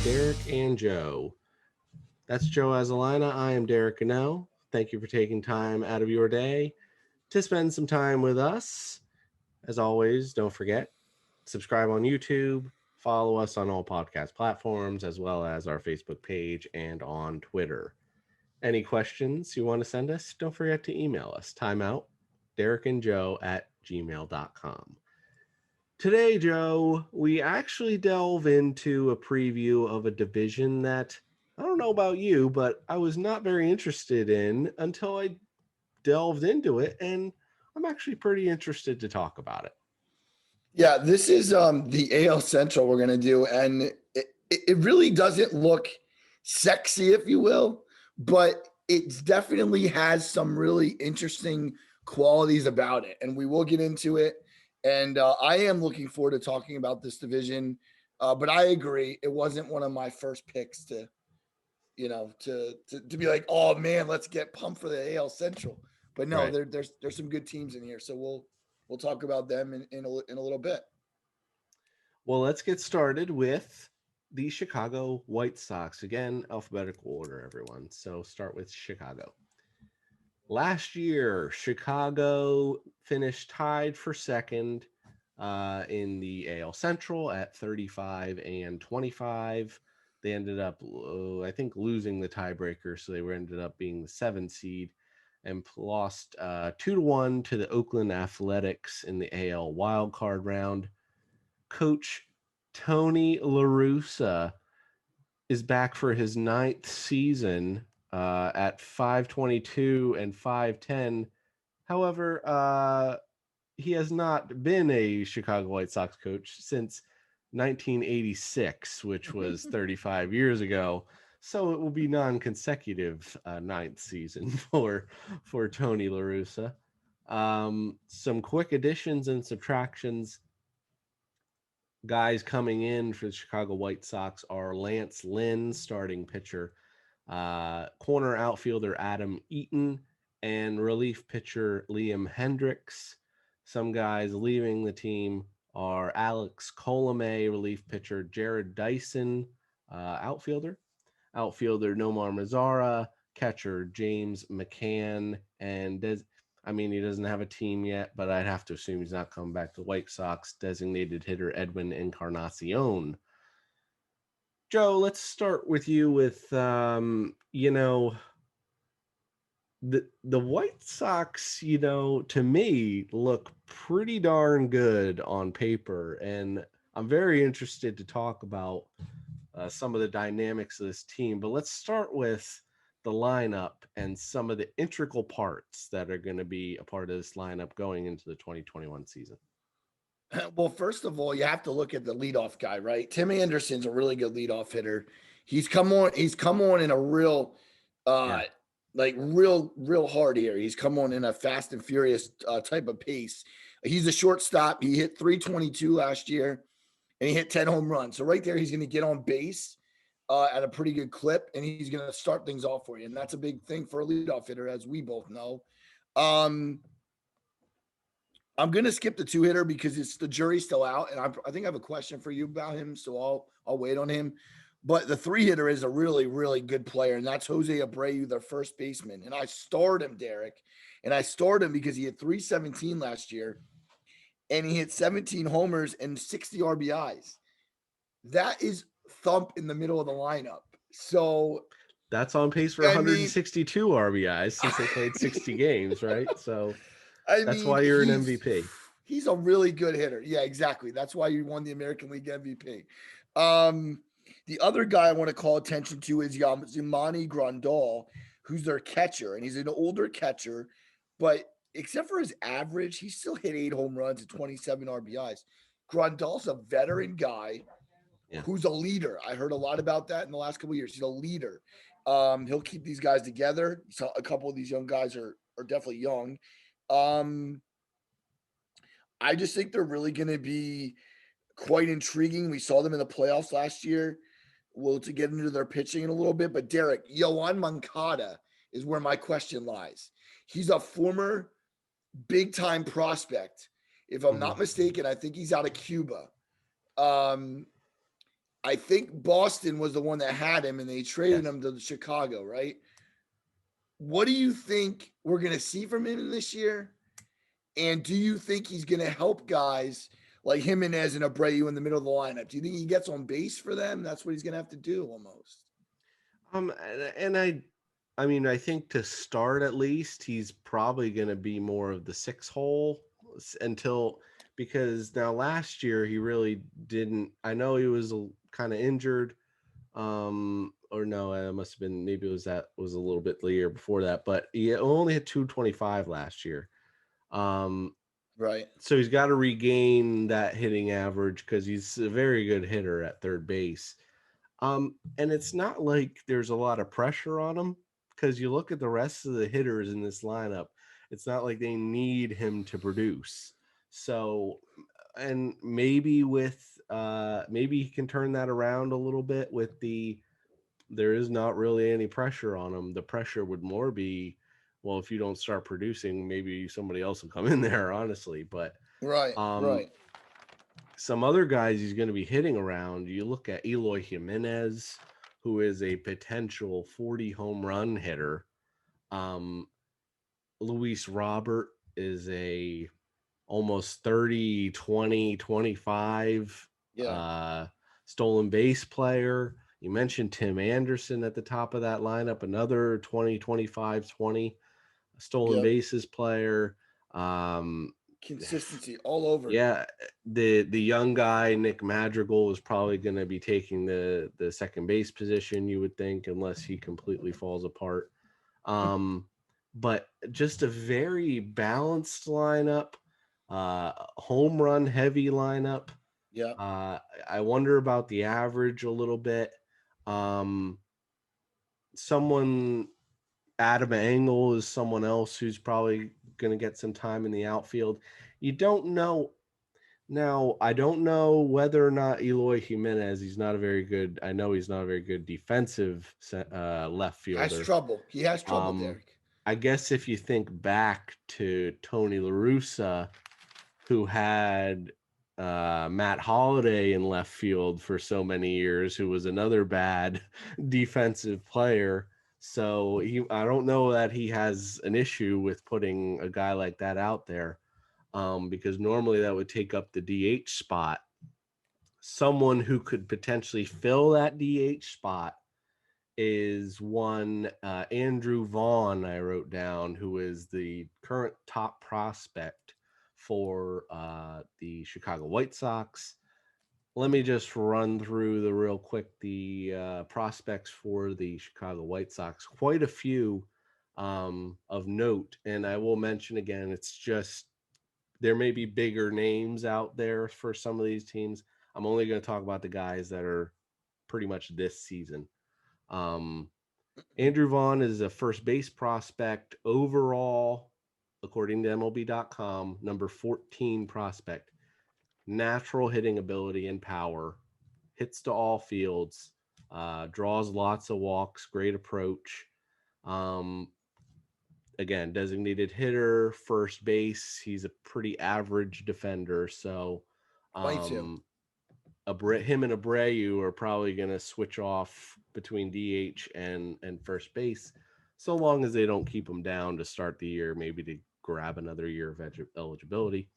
Derek and Joe. That's Joe Azalina. I am Derek Cano. Thank you for taking time out of your day to spend some time with us. As always, don't forget, subscribe on YouTube, follow us on all podcast platforms, as well as our Facebook page and on Twitter. Any questions you want to send us, don't forget to email us, timeout, Derek and Joe at gmail.com. Today, Joe, we actually delve into a preview of a division that I don't know about you, but I was not very interested in until I delved into it, and I'm actually pretty interested to talk about it. Yeah, this is the AL Central we're gonna do, and it really doesn't look sexy, if you will, but it definitely has some really interesting qualities about it, and we will get into it. And I am looking forward to talking about this division. But I agree, it wasn't one of my first picks to, to be like, oh man, let's get pumped for the AL Central. But no, Right. there's some good teams in here, so we'll talk about them in a little bit. Well, let's get started with the Chicago White Sox. Again, alphabetical order, everyone. So start with Chicago. Last year, Chicago finished tied for second in the AL Central at 35 and 25. They ended up, I think, losing the tiebreaker, so they were ended up being the 7 seed and lost 2-1 to the Oakland Athletics in the AL wildcard round. Coach Tony La Russa is back for his 9th season at 522 and 510. However, he has not been a Chicago White Sox coach since 1986, which was 35 years ago. So it will be non-consecutive 9th season for Tony La Russa. Some quick additions and subtractions. Guys coming in for the Chicago White Sox are Lance Lynn, starting pitcher, corner outfielder Adam Eaton, and relief pitcher Liam Hendricks. Some guys leaving the team are Alex Colomé, relief pitcher Jared Dyson, outfielder Nomar Mazara, catcher James McCann, and he doesn't have a team yet, but I'd have to assume he's not coming back to White Sox. Designated hitter Edwin Encarnacion. Joe, let's start with you with the White Sox, to me look pretty darn good on paper, and I'm very interested to talk about some of the dynamics of this team. But let's start with the lineup and some of the integral parts that are going to be a part of this lineup going into the 2021 season. Well, first of all, you have to look at the leadoff guy, right? Tim Anderson's a really good leadoff hitter. He's come on in a real Yeah. real hard here. He's come on in a fast and furious type of pace. He's a shortstop. He hit 322 last year and he hit 10 home runs. So right there, he's going to get on base at a pretty good clip, and he's going to start things off for you. And that's a big thing for a leadoff hitter, as we both know. I'm going to skip the 2-hitter because it's the jury's still out, and I think I have a question for you about him, so I'll wait on him. But the 3-hitter is a really, really good player, and that's Jose Abreu, their first baseman. And I starred him, Derek, and I starred him because he had 317 last year, and he hit 17 homers and 60 RBIs. That is thump in the middle of the lineup. So that's on pace for 162 RBIs since they played 60 games, right? So that's why you're an MVP. He's a really good hitter. Yeah, exactly. That's why you won the American League MVP. The other guy I want to call attention to is Yamani Grandal, who's their catcher, and he's an older catcher, but except for his average, he still hit 8 home runs and 27 RBIs. Grandal's a veteran guy who's a leader. I heard a lot about that in the last couple of years. He's a leader. He'll keep these guys together. So a couple of these young guys are definitely young. I just think they're really going to be quite intriguing. We saw them in the playoffs last year. Well, to get into their pitching in a little bit, but Derek, Yoan Moncada is where my question lies. He's a former big-time prospect. If I'm not mistaken, I think he's out of Cuba. I think Boston was the one that had him, and they traded Yes. him to Chicago, right? What do you think we're going to see from him this year? And do you think he's going to help guys like Jimenez and Abreu in the middle of the lineup? Do you think he gets on base for them? That's what he's going to have to do almost. I mean, I think to start at least, he's probably going to be more of the six hole until because now last year he really didn't. I know he was kind of injured, or no, it must have been maybe it was that was a little bit the year before that, but he only had 225 last year. Um, Right. so he's got to regain that hitting average because he's a very good hitter at third base. And it's not like there's a lot of pressure on him because you look at the rest of the hitters in this lineup, it's not like they need him to produce. So, and maybe with maybe he can turn that around a little bit with there is not really any pressure on him. The pressure would more be, well, if you don't start producing, maybe somebody else will come in there, honestly. But Right. um Right. some other guys he's going to be hitting around. You look at Eloy Jimenez, who is a potential 40 home run hitter. Um, Luis Robert is a almost 30, 20, 25 Yeah. stolen base player. You mentioned Tim Anderson at the top of that lineup, another 20, 25, 20 stolen Yep. bases player. Um, Consistency all over. Yeah, the young guy Nick Madrigal is probably going to be taking the second base position. You would think, unless he completely falls apart. Um, but just a very balanced lineup, home run heavy lineup. Yeah. Uh, I wonder about the average a little bit. Um, someone Adam Engel is someone else who's probably going to get some time in the outfield. You don't know. Now, I don't know whether or not Eloy Jimenez, he's not a very good, I know he's not a very good defensive left Has fielder. trouble. He has trouble, Um, Derek. I guess if you think back to Tony La Russa, who had Matt Holliday in left field for so many years, who was another bad defensive player. So I don't know that he has an issue with putting a guy like that out there, because normally that would take up the DH spot. Someone who could potentially fill that DH spot is one Andrew Vaughn, I wrote down, who is the current top prospect for the Chicago White Sox. Let me just run through the real quick the prospects for the Chicago White Sox. Quite a few of note, and I will mention again, it's just there may be bigger names out there for some of these teams. I'm only going to talk about the guys that are pretty much this season. Um, Andrew Vaughn is a first base prospect overall, according to MLB.com, number 14 prospect. Natural hitting ability and power, hits to all fields, draws lots of walks, great approach. Um, Again, designated hitter, first base. He's a pretty average defender. So, 22. um, him and Abreu are probably going to switch off between DH and first base, so long as they don't keep him down to start the year, maybe to grab another year of eligibility.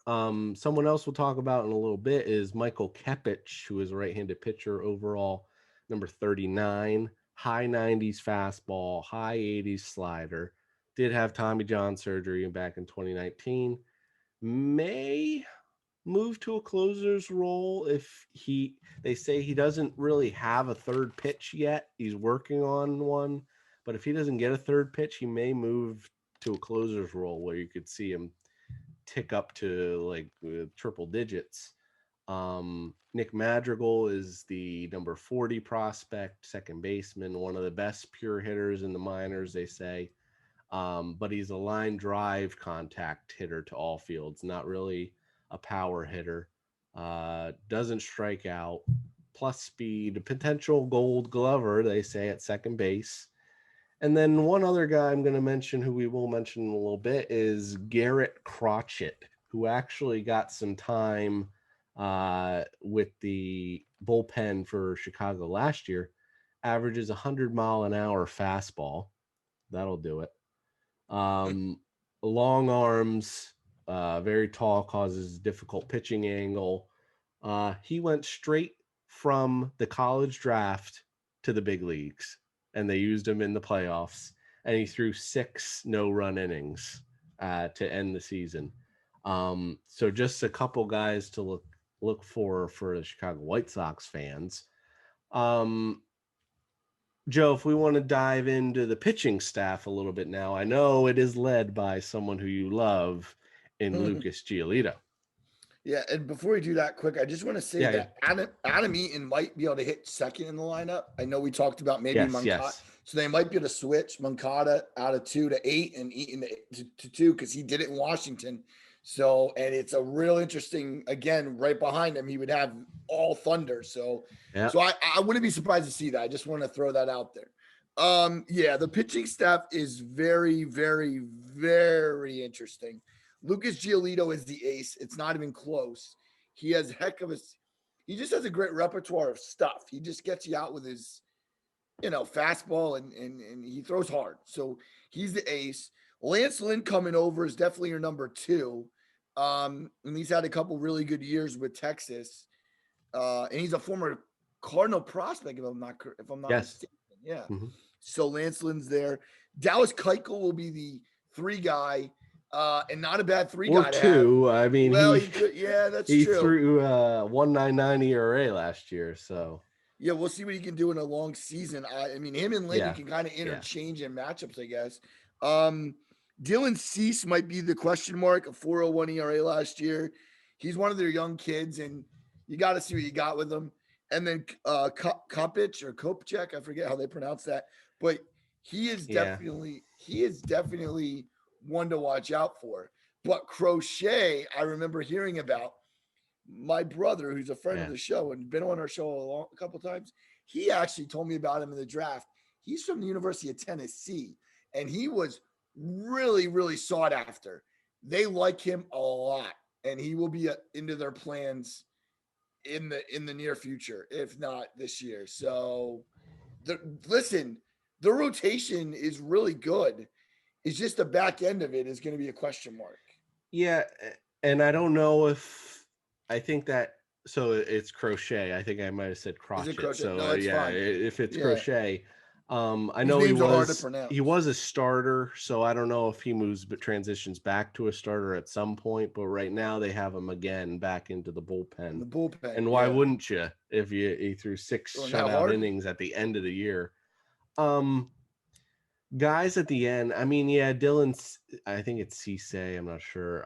Someone else we'll talk about in a little bit is Michael Kepich, who is a right-handed pitcher overall, number 39, high 90s fastball, high 80s slider. Did have Tommy John surgery back in 2019. May move to a closer's role if they say he doesn't really have a third pitch yet. He's working on one, but if he doesn't get a third pitch, he may move to a closer's role where you could see him tick up to like triple digits. Nick Madrigal is the number 40 prospect, second baseman, one of the best pure hitters in the minors, they say. But he's a line drive contact hitter to all fields, not really a power hitter. Doesn't strike out, plus speed, a potential gold glover, they say, at second base. And then one other guy I'm going to mention, who we will mention in a little bit, is Garrett Crotchet, who actually got some time with the bullpen for Chicago last year, averages 100-mile-an-hour fastball. That'll do it. Long arms, very tall, causes difficult pitching angle. He went straight from the college draft to the big leagues, and they used him in the playoffs. And he threw 6 no-run innings to end the season. So just a couple guys to look for the Chicago White Sox fans. Joe, if we want to dive into the pitching staff a little bit now, I know it is led by someone who you love in Lucas Giolito. Yeah, and before we do that, quick, I just want to say Yeah, that Adam Eaton might be able to hit second in the lineup. I know we talked about maybe yes, Moncada, yes. so they might be able to switch Moncada out of 2 to 8 and Eaton to 2 because he did it in Washington. So, and it's a real interesting. Again, right behind him, he would have all Thunder. So, Yeah. I wouldn't be surprised to see that. I just want to throw that out there. Yeah, the pitching staff is very, very, very interesting. Lucas Giolito is the ace. It's not even close. He has he just has a great repertoire of stuff. He just gets you out with his, fastball and he throws hard. So he's the ace. Lance Lynn coming over is definitely your number 2. And he's had a couple really good years with Texas. And he's a former Cardinal prospect, if I'm not Yes. mistaken. Yeah. Mm-hmm. So Lance Lynn's there. Dallas Keuchel will be the 3 guy. And not a bad 3 Or guy to have. 2. I mean, Well, he could. Yeah, that's he true. threw 1.99 ERA last year. So Yeah, we'll see what he can do in a long season. I mean, him and Lynn, you can kind of interchange in matchups, I guess. Dylan Cease might be the question mark, a 4.01 ERA last year. He's one of their young kids, and you got to see what you got with him. And then Kopich or Kopchek, I forget how they pronounce that, but he is definitely one to watch out for. But Crochet, I remember hearing about. My brother, who's a friend of the show and been on our show a couple times, he actually told me about him in the draft. He's from the University of Tennessee, and he was really, really sought after. They like him a lot, and he will be into their plans in the near future, if not this year. So, the rotation is really good. It's just the back end of it is going to be a question mark. Yeah, and I don't know if I think that so it's Crochet. I think I might have said Is it crochet. Crochet? So No, it's fine. if it's Yeah. Crochet, I These know names are hard to pronounce. he was a starter, so I don't know if he moves but transitions back to a starter at some point. But right now they have him again back into the bullpen. The bullpen. And why wouldn't you if he threw 6 shutout innings at the end of the year? Guys at the end, I mean, Dylan's, I think it's Cisse, I'm not sure.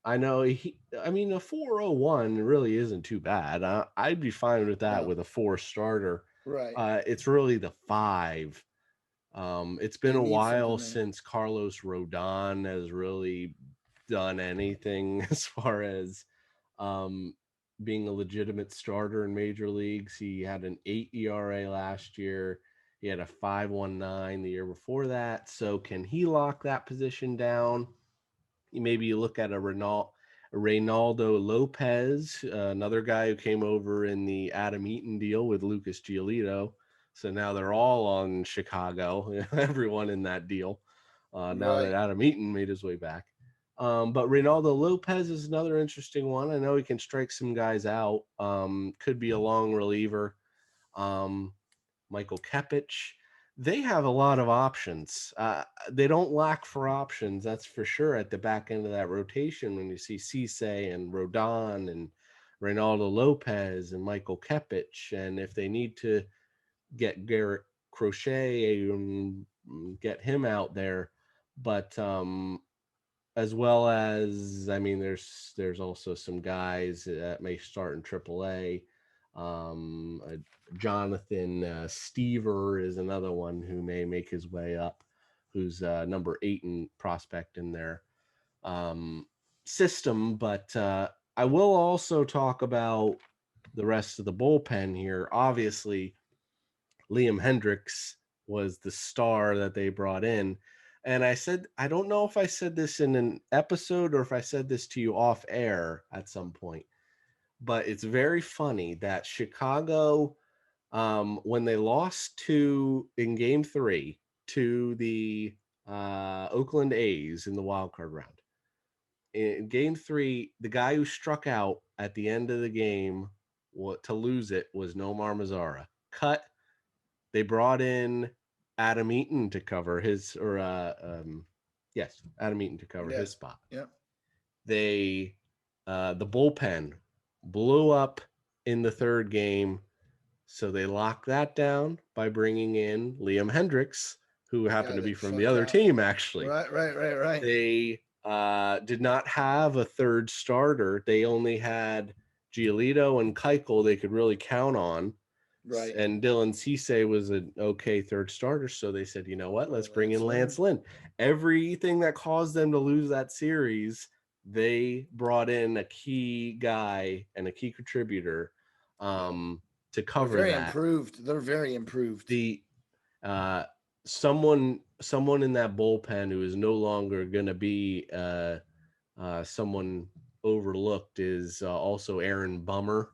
I know a 4.01 really isn't too bad. I'd be fine with that with a 4 starter. Right. It's really the 5. It's been a while since Carlos Rodon has really done anything as far as being a legitimate starter in major leagues. He had an 8 ERA last year. He had a 5.19 the year before that. So can he lock that position down? Maybe you look at a Reynaldo Lopez, another guy who came over in the Adam Eaton deal with Lucas Giolito. So now they're all on Chicago, everyone in that deal, now that Adam Eaton made his way back. But Reynaldo Lopez is another interesting one. I know he can strike some guys out. Could be a long reliever. Michael Kepich. They have a lot of options. They don't lack for options, that's for sure, at the back end of that rotation when you see Cisse and Rodon and Reynaldo Lopez and Michael Kepich. And if they need to get Garrett Crochet and get him out there, but as well as, I mean, there's also some guys that may start in AAA. Jonathan Stever is another one who may make his way up, who's number 8 in prospect in their system. But I will also talk about the rest of the bullpen here. Obviously, Liam Hendricks was the star that they brought in. And I don't know if I said this in an episode or if I said this to you off air at some point. but it's very funny that Chicago, when they lost in Game 3 to the Oakland A's in the wild card round. In Game 3, the guy who struck out at the end of the game to lose it was Nomar Mazara. Cut. They brought in Adam Eaton to cover yes, Adam Eaton to cover Yeah. his spot. Yeah. They the bullpen blew up in the third game, so they locked that down by bringing in Liam Hendricks, who The happened guy to be that from the struck other out. team. Actually, Right. they did not have a third starter. They only had Giolito and Keuchel they could really count on, Right. and Dylan Cease was an okay third starter. So they said, you know what, let's bring in Lance Lynn. Lance Lynn. Everything that caused them to lose that series, they brought in a key guy and a key contributor to They're cover very that. improved. They're very improved. The someone in that bullpen who is no longer going to be someone overlooked is also Aaron Bummer,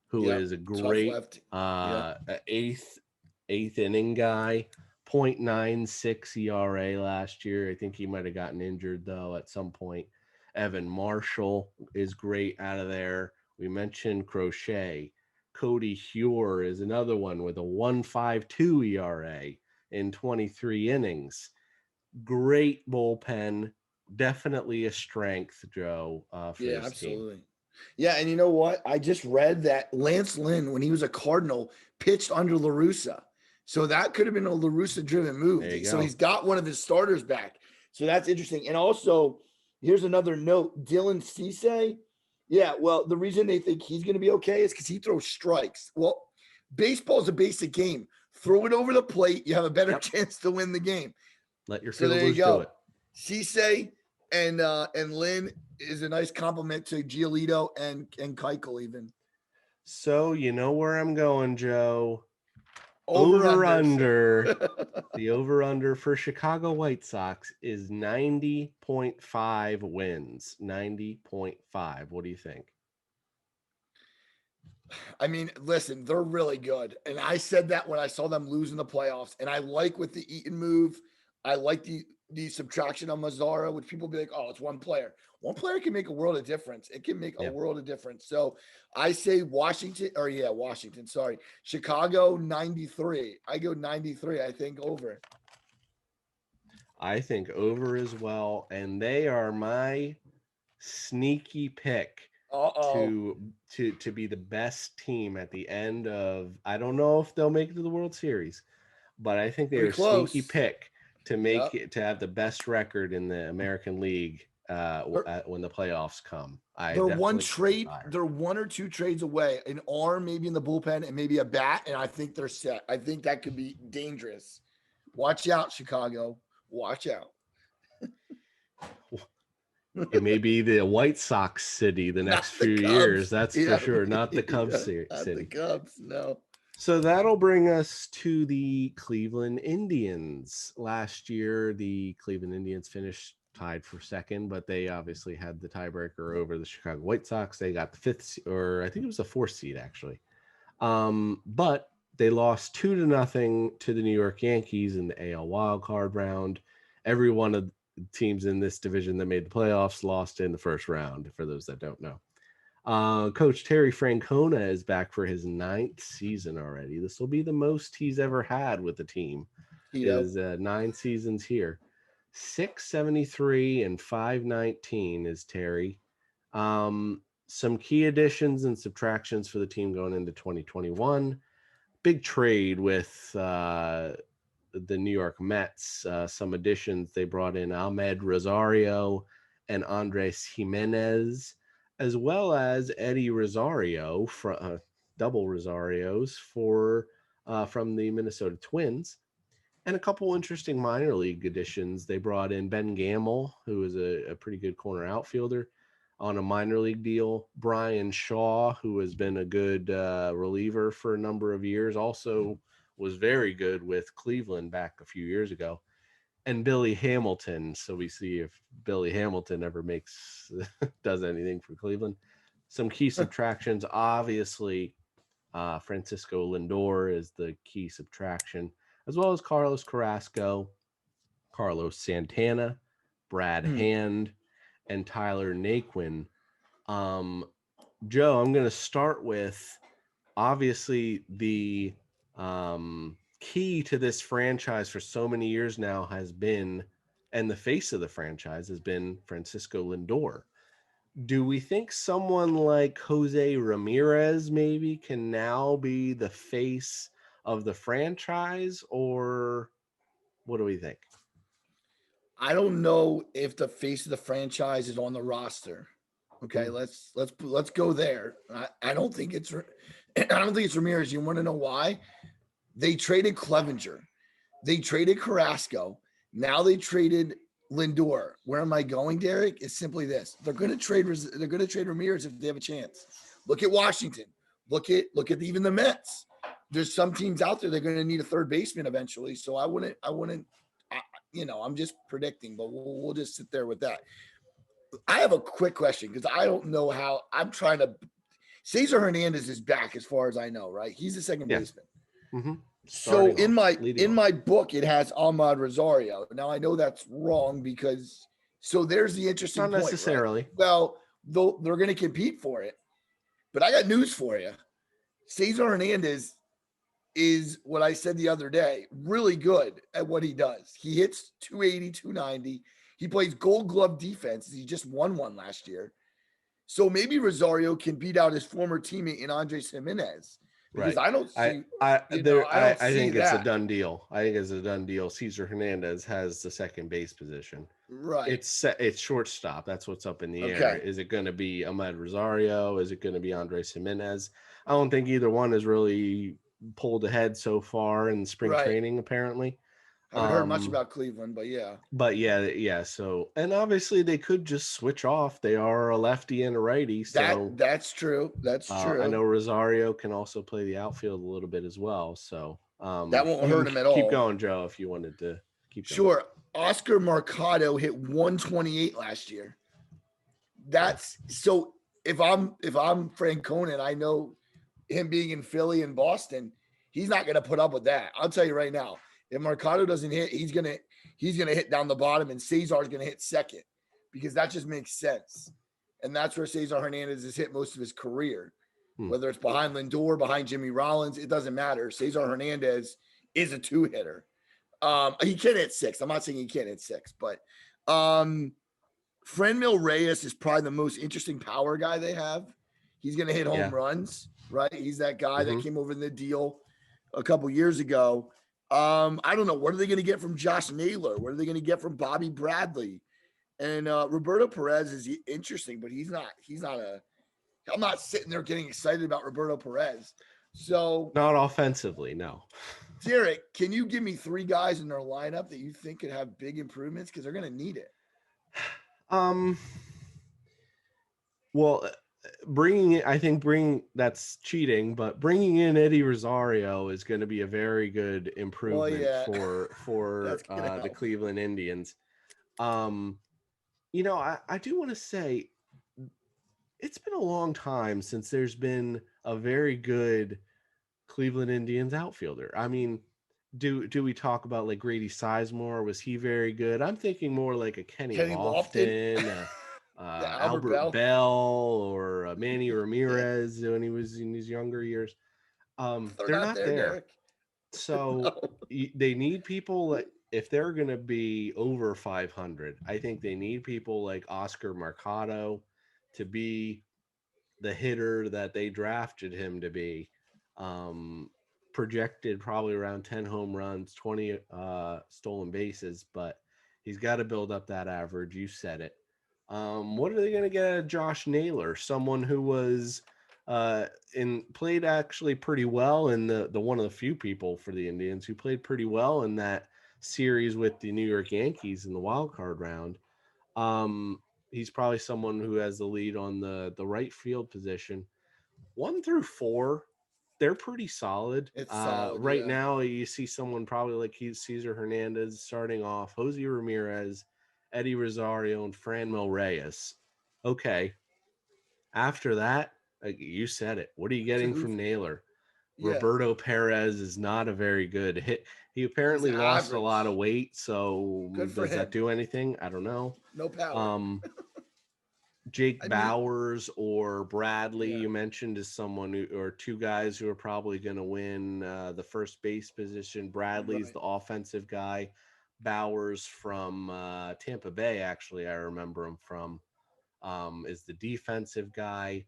who Yep. is a Tough great left. Yep. eighth inning guy. 0.96 ERA last year. I think he might have gotten injured though at some point. Evan Marshall is great out of there. We mentioned Crochet. Cody Hure is another one with a 1.52 ERA in 23 innings. Great bullpen. Definitely a strength, Joe, for Yeah, this team. absolutely. Yeah, and you know what? I just read that Lance Lynn, when he was a Cardinal, pitched under LaRussa. So that could have been a LaRussa driven move. There you So go. he's got one of his starters back. So that's interesting. And also, here's another note. Dylan Cease. Yeah, well, the reason they think he's going to be okay is because he throws strikes. Well, baseball's a basic game. Throw it over the plate, you have a better chance to win the game. Let your So there you fielders do go. it. Cease and Lynn is a nice compliment to Giolito and Keuchel even. So you know where I'm going, Joe. Over Under. The over under for Chicago White Sox is 90.5 wins. 90.5. What do you think? I mean, listen, they're really good. And I said that when I saw them lose in the playoffs. And I like with the Eaton move, I like the subtraction on Mazzara, which people be like, oh, it's one player. One player can make a world of difference. It can make a Yeah. world of difference. So I say Washington, sorry. Chicago 93. I go 93, I think over. I think over as well. And they are my sneaky pick Uh-oh. to be the best team at the end of, I don't know if they'll make it to the World Series, but I think they're Pretty a sneaky close. pick to make Yep. it to have the best record in the American League when the playoffs come. I They're one definitely trade. higher. They're one or two trades away, an arm maybe in the bullpen and maybe a bat, and I think they're set. I think that could be dangerous. Watch out, Chicago. Watch out. It may be the White Sox city the next Not the few years. Cubs. That's for Yeah, sure. Not the Cubs not the city. Cubs. No. So that'll bring us to the Cleveland Indians. Last year, the Cleveland Indians finished tied for second, but they obviously had the tiebreaker over the Chicago White Sox. They got the fifth, or I think it was the fourth seed actually. But they lost 2-0 to the New York Yankees in the AL wild card round. Every one of the teams in this division that made the playoffs lost in the first round, for those that don't know. Coach Terry Francona is back for his 9th season already. This will be the most he's ever had with the team. Is 9 seasons here. 673 and 519 is Terry. Some key additions and subtractions for the team going into 2021. Big trade with the New York Mets. Some additions. They brought in Ahmed Rosario and Andres Jimenez, as well as Eddie Rosario, double Rosarios from the Minnesota Twins. And a couple interesting minor league additions. They brought in Ben Gamel, who is a pretty good corner outfielder, on a minor league deal. Brian Shaw, who has been a good reliever for a number of years, also was very good with Cleveland back a few years ago. And Billy Hamilton. So we see if Billy Hamilton ever does anything for Cleveland. some key subtractions. Obviously, Francisco Lindor is the key subtraction, as well as Carlos Carrasco, Carlos Santana, Brad Hmm. Hand, and Tyler Naquin. Um, Joe, I'm going to start with obviously the key to this franchise for so many years now has been, and the face of the franchise has been Francisco Lindor. Do we think someone like Jose Ramirez maybe can now be the face of the franchise, or what do we think? I don't know if the face of the franchise is on the roster. Okay, Hmm. let's go there. I don't think it's I don't think it's Ramirez. You want to know why? They traded Clevenger, they traded Carrasco, now they traded Lindor. Where am I going, Derek? It's simply this: they're going to trade Ramirez if they have a chance. Look at Washington. Look at even the Mets. There's some teams out there they're going to need a third baseman eventually. So I wouldn't. I, I'm just predicting, but we'll just sit there with that. I have a quick question because I don't know how. I'm trying to. Cesar Hernandez is back, as far as I know. Right? He's the second Yeah. baseman. Hmm. So Starting in off, my leading in off. my book, it has Ahmad Rosario. Now I know that's wrong because so there's the interesting Not point, right? necessarily. Well, though they're going to compete for it, but I got news for you. Cesar Hernandez is what I said the other day, really good at what he does. He hits 280, 290. He plays gold glove defense. He just won one last year. So maybe Rosario can beat out his former teammate in Andres Jimenez because Right. I don't I see, I I don't I see think it's a that. done deal. I think it's a done deal. Cesar Hernandez has the second base position. Right. It's shortstop. That's what's up in the air. Okay. Is it going to be Ahmed Rosario? Is it going to be Andres Jimenez? I don't think either one has really pulled ahead so far in spring Right. training. Apparently, Haven't heard much um, about Cleveland, but yeah. but yeah. So, and obviously they could just switch off. They are a lefty and a righty, so That's true. That's I true. know Rosario can also play the outfield a little bit as well. So That won't you hurt can him at keep all. going, Joe, if you wanted to keep going. Sure. Oscar Mercado hit 128 last year. That's so if I'm Frank Conan, I know him being in Philly and Boston, he's not gonna put up with that. I'll tell you right now. If Mercado doesn't hit, he's gonna hit down the bottom and Cesar's gonna hit second because that just makes sense. And that's where Cesar Hernandez has hit most of his career. Hmm. Whether it's behind Lindor, behind Jimmy Rollins, it doesn't matter. Cesar Hernandez is a two hitter. He can hit six. I'm not saying he can't hit six, but um, Franmil Reyes is probably the most interesting power guy they have. He's going to hit home Yeah. runs, right? He's that guy that Hmm. came over in the deal a couple years ago. I don't know. What are they going to get from Josh Naylor? What are they going to get from Bobby Bradley? And Roberto Perez is interesting, but he's not. He's not a. I'm not sitting there getting excited about Roberto Perez. So, Not offensively, no. Derek, can you give me three guys in their lineup that you think could have big improvements because they're going to need it? Um. Well, bringing it, I think bring that's cheating, but bringing in Eddie Rosario is going to be a very good Well, improvement yeah, for that's going to the help. Cleveland Indians. Um, I do want to say it's been a long time since there's been a very good Cleveland Indians outfielder. I mean, do we talk about like Grady Sizemore? Was he very good? I'm thinking more like a Kenny Kenny Lofton, Lofton, the Albert Albert Bell. Bell, or Manny Yeah, Ramirez when he was in his younger years. they're They're not not there, there, Derek. so No. they need people like if they're going to be over 500. I think they need people like Oscar Mercado to be the hitter that they drafted him to be. Um, Projected probably around 10 home runs, 20 stolen bases, but he's got to build up that average. You said it. What are they going to get at Josh Naylor? Someone who was in played actually pretty well in the one of the few people for the Indians who played pretty well in that series with the New York Yankees in the wild card round. He's probably someone who has the lead on the right field position. 1 through 4, they're pretty solid. It's solid, Right yeah. now, you see someone probably like he's Cesar Hernandez starting off, Jose Ramirez, Eddie Rosario, and Franmil Reyes. Okay, After that, like you said it. What are you It's a getting from goofy. Naylor? Yeah, Roberto Perez is not a very good hit. He he's apparently lost a lot of average. weight, so Good for does that him. do anything? I don't know. No power. Um, Jake I mean, Bowers or Bradley, yeah, you mentioned, is someone who, or two guys who are probably going to win the first base position. Bradley's right. the offensive guy. Bowers from Tampa Bay, actually, I remember him from, is the defensive guy.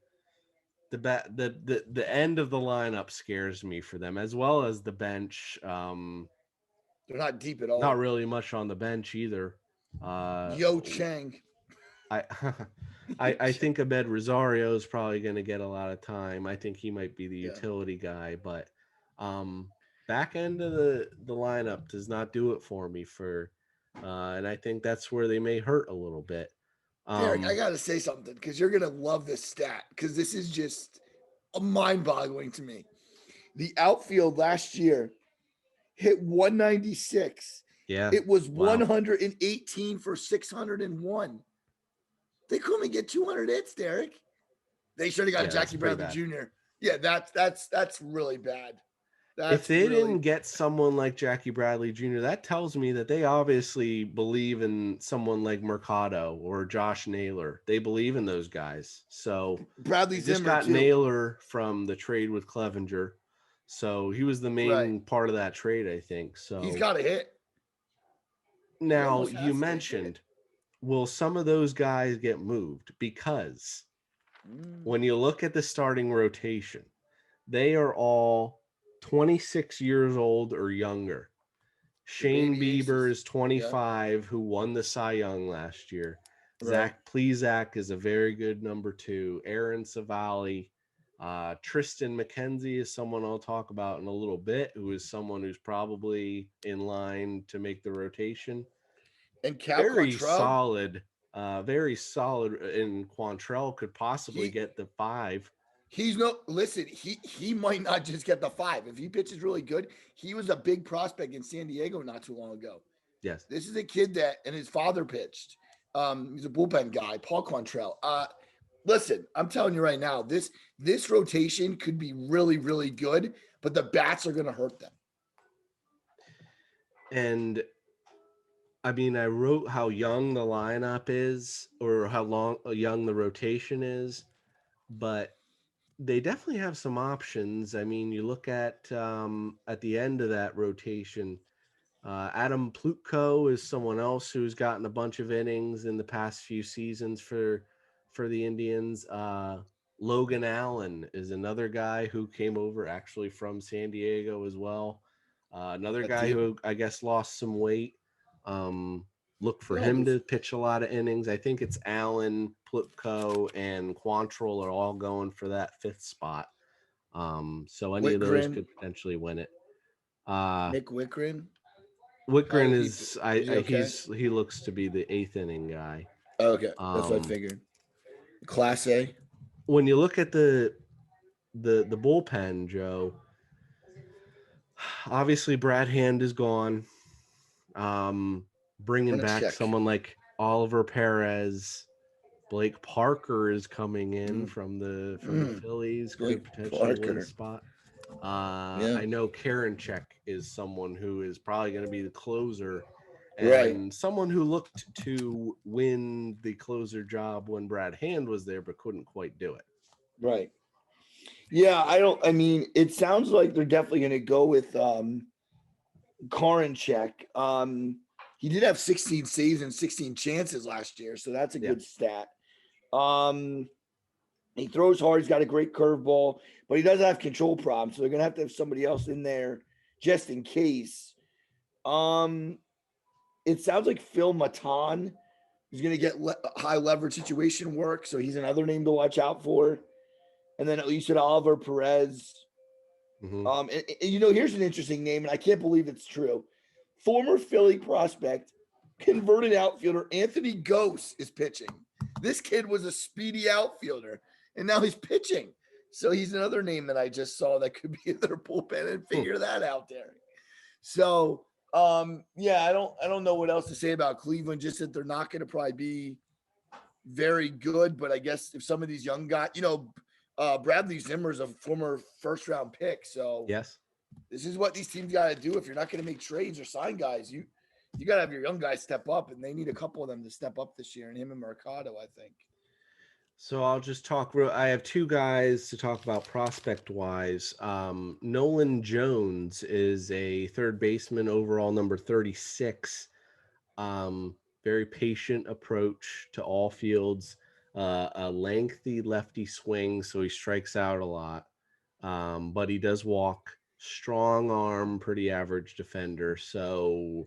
The end of the lineup scares me for them, as well as the bench. They're not deep at Not all. really much on the bench either. Uh, Yo Chang. I Yo I Chang. think Ahmed Rosario is probably going to get a lot of time. I think he might be the Yeah. utility guy, but um, back end of the lineup does not do it for me for, and I think that's where they may hurt a little bit. Derek, I Um, got to say something because you're going to love this stat because this is just mind boggling to me. The outfield last year hit 196. yeah, It was wow, 118 for 601. They couldn't get 200 hits, Derek. They should have got yeah, that's Jackie pretty Bradley bad. Jr. Yeah, that's really bad. If That's they really didn't get someone like Jackie Bradley Jr., that tells me that they obviously believe in someone like Mercado or Josh Naylor. They believe in those guys. So Bradley they just Zimmer got too. Naylor from the trade with Clevenger. So he was the Right. main part of that trade, I think. He's So got to hit. He now almost you has to hit. mentioned, will some of those guys get moved? Because Mm, when you look at the starting rotation, they are all 26 years old or younger. the Shane baby Bieber aces. is Yeah. 25, who won the Cy Young last year. Right. Zach Plezak is a very good number two. Aaron Savali, Tristan McKenzie is someone I'll talk about in a little bit, who is someone who's probably in line to make the rotation. And Cal Very Quantrell, solid, very solid. And Quantrell could possibly he get the five. he's no listen, he might not just get the five. If he pitches really good, he was a big prospect in San Diego not too long ago. Yes. This is a kid that and his father pitched. He's a bullpen guy, Paul Quantrell. Listen, I'm telling you right now, this rotation could be really, really good, but the bats are gonna hurt them. And I mean, I wrote how young the lineup is or how long young the rotation is, but they definitely have some options. I mean, you look at the end of that rotation. Adam Plutko is someone else who's gotten a bunch of innings in the past few seasons for the Indians. Logan Allen is another guy who came over actually from San Diego as well. Another That's guy it. who I guess lost some weight. Um, Look They for all him move. to pitch a lot of innings. I think it's Allen, Plutko, and Quantrill are all going for that fifth spot. So any of those Whitgren, could potentially win it. Uh, Nick Whitgren. How Whitgren is he? is Is he okay? he looks to be the eighth inning guy. Okay, that's what I Um, figured. Class A. when you look at the bullpen, Joe, obviously Brad Hand is gone. I'm Bringing gonna back check. someone like Oliver Perez, Blake Parker is coming in Mm, from the mm, Phillies, Blake could potentially win a Parker. spot. Yeah. I know Karinchak is someone who is probably going to be the closer Right. and someone who looked to win the closer job when Brad Hand was there, but couldn't quite do it. Right. Yeah, I don't. I mean, it sounds like they're definitely going to go with Karinchak. He did have 16 saves and 16 chances last year, so that's a Yeah. good stat. Um, he throws hard. He's got a great curveball, but he does have control problems, so they're going to have somebody else in there just in case. Um, it sounds like Phil Matan is going to get high leverage situation work, so he's another name to watch out for. And then you said Oliver Perez. Mm-hmm. Here's an interesting name, and I can't believe it's true. Former Philly prospect, converted outfielder Anthony Gose is pitching. This kid was a speedy outfielder, and now he's pitching. So he's another name that I just saw that could be in their bullpen and figure that out there. So yeah, I don't know what else to say about Cleveland. Just that they're not going to probably be very good, but I guess if some of these young guys, Bradley Zimmer's a former first round pick, so Yes. this is what these teams got to do if you're not going to make trades or sign guys. You got to have your young guys step up, and they need a couple of them to step up this year, and him and Mercado, I think. So I'll just talk real. I have two guys to talk about prospect wise. Nolan Jones is a third baseman, overall number 36. Very patient approach to all fields, a lengthy lefty swing, so he strikes out a lot. But he does walk. Strong arm, pretty average defender. So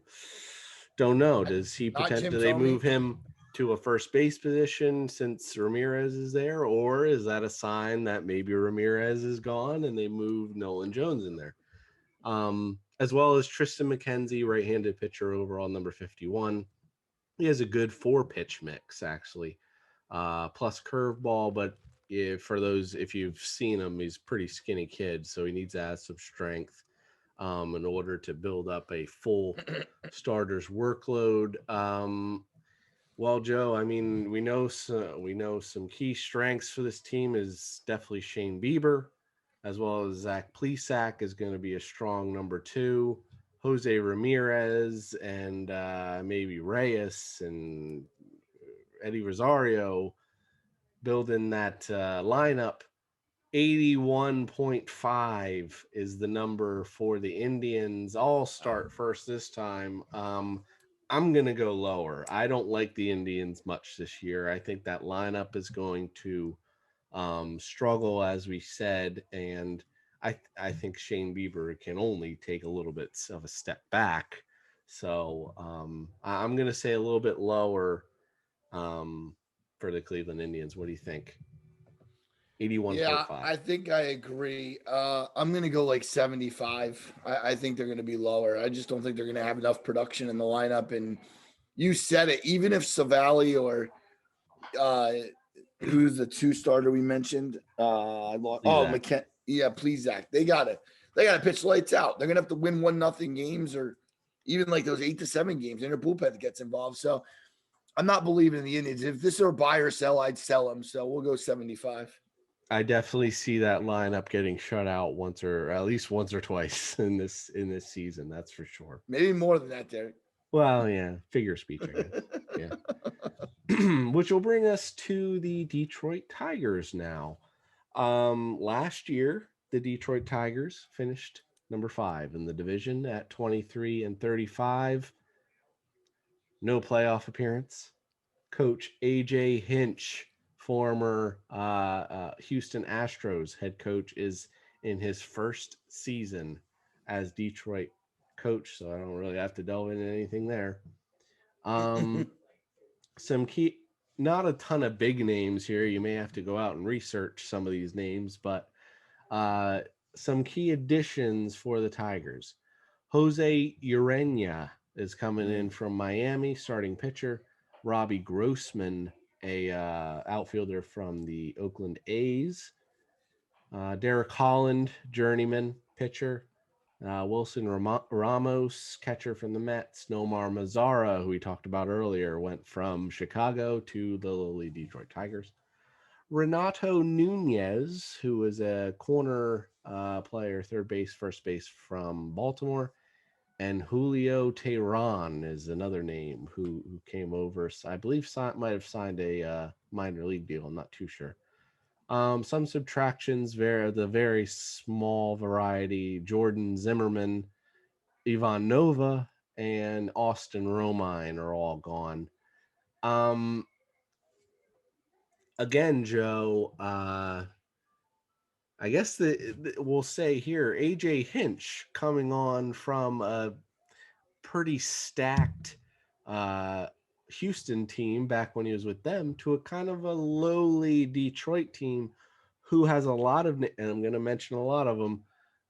don't know. Does he Not pretend? Jim Do they Thome. move him to a first base position since Ramirez is there, or is that a sign that maybe Ramirez is gone and they move Nolan Jones in there? As well as Tristan McKenzie, right-handed pitcher, overall number 51. He has a good 4-pitch mix actually, plus curveball. But if you've seen him, he's a pretty skinny kid, so he needs to add some strength in order to build up a full starter's workload. Well, Joe, I mean, we know some key strengths for this team is definitely Shane Bieber, as well as Zach Plesac is going to be a strong number 2. Jose Ramirez and maybe Reyes and Eddie Rosario building that lineup. 81.5 is the number for the Indians. I'll start first this time. I'm going to go lower. I don't like the Indians much this year. I think that lineup is going to struggle, as we said, and I think Shane Bieber can only take a little bit of a step back. So I'm going to say a little bit lower um, for the Cleveland Indians. What do you think? Yeah, 81.5. I think I agree. I'm going to go like 75. I think they're going to be lower. I just don't think they're going to have enough production in the lineup. And you said it, even if Savali or uh, who's the 2 starter we mentioned? Zach. McKen. Yeah, please, Zach. They gotta pitch lights out. They're gonna have to win 1-0 games or even like those 8-7 games. And their bullpen gets involved. So I'm not believing in the Indians. If this were buy or sell, I'd sell them. So we'll go 75. I definitely see that lineup getting shut out once or at least once or twice in this season. That's for sure. Maybe more than that, Derek. Well, yeah, figure speech, I guess. Yeah. Which will bring us to the Detroit Tigers now. Last year, the Detroit Tigers finished number 5 in the division at 23-35. No playoff appearance. Coach AJ Hinch, former Houston Astros head coach, is in his first season as Detroit coach, so I don't really have to delve into anything there. Some key, not a ton of big names here. You may have to go out and research some of these names, but uh, some key additions for the Tigers. Jose Urena is coming in from Miami, starting pitcher. Robbie Grossman, a outfielder from the Oakland A's. Derek Holland, journeyman pitcher. Wilson Ramos, catcher from the Mets. Nomar Mazara, who we talked about earlier, went from Chicago to the lowly Detroit Tigers. Renato Nunez, who is a corner player, third base, first base from Baltimore. And Julio Tehran is another name who came over. I believe might have signed a minor league deal. I'm not too sure. Some subtractions, the very small variety. Jordan Zimmerman, Ivan Nova, and Austin Romine are all gone. Again, Joe, I guess we'll say here, AJ Hinch coming on from a pretty stacked Houston team back when he was with them to a kind of a lowly Detroit team who has a lot of, and I'm going to mention a lot of them,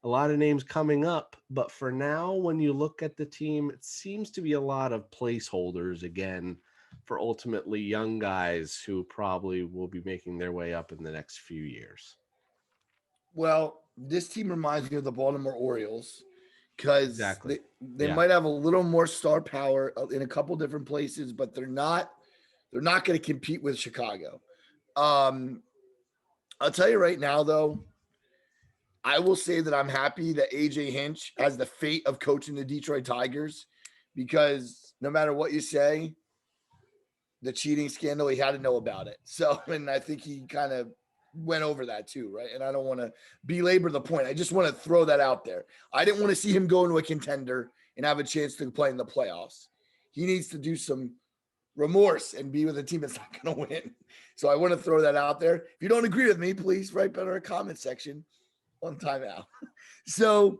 a lot of names coming up. But for now, when you look at the team, it seems to be a lot of placeholders again for ultimately young guys who probably will be making their way up in the next few years. Well, this team reminds me of the Baltimore Orioles because Exactly. they Yeah. might have a little more star power in a couple different places, but they're not They're not going to compete with Chicago. Um, I'll tell you right now, though, I will say that I'm happy that AJ Hinch has the fate of coaching the Detroit Tigers, because no matter what you say, the cheating scandal, he had to know about it. So, and I think he kind of went over that too, right? And I don't want to belabor the point. I just want to throw that out there. I didn't want to see him go into a contender and have a chance to play in the playoffs. He needs to do some remorse and be with a team that's not going to win. So I want to throw that out there. If you don't agree with me, please write better a comment section on timeout. So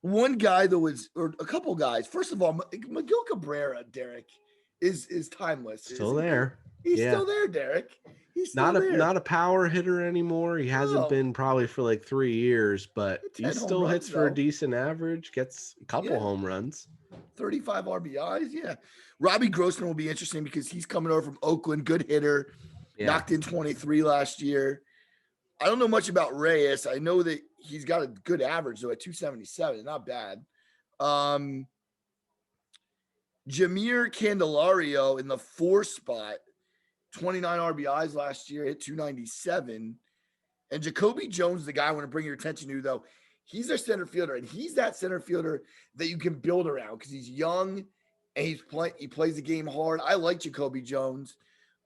one guy that was, or a couple guys. First of all, Miguel Cabrera, Derek, is timeless, Still isn't he? there. He's Yeah. still there, Derek. He's still Not a there. not a power hitter anymore. He hasn't No, been probably for like 3 years, but he 10 home still hits runs for a though. decent average, gets a couple Yeah, home runs. 35 RBIs. Yeah, Robbie Grossman will be interesting because he's coming over from Oakland, good hitter, Yeah. knocked in 23 last year. I don't know much about Reyes. I know that he's got a good average though at 277, not bad. Um, Jameer Candelario in the 4 spot, 29 RBIs last year, hit 297. And Jacoby Jones, the guy I want to bring your attention to, though, he's their center fielder, and he's that center fielder that you can build around because he's young and he plays the game hard. I like Jacoby Jones.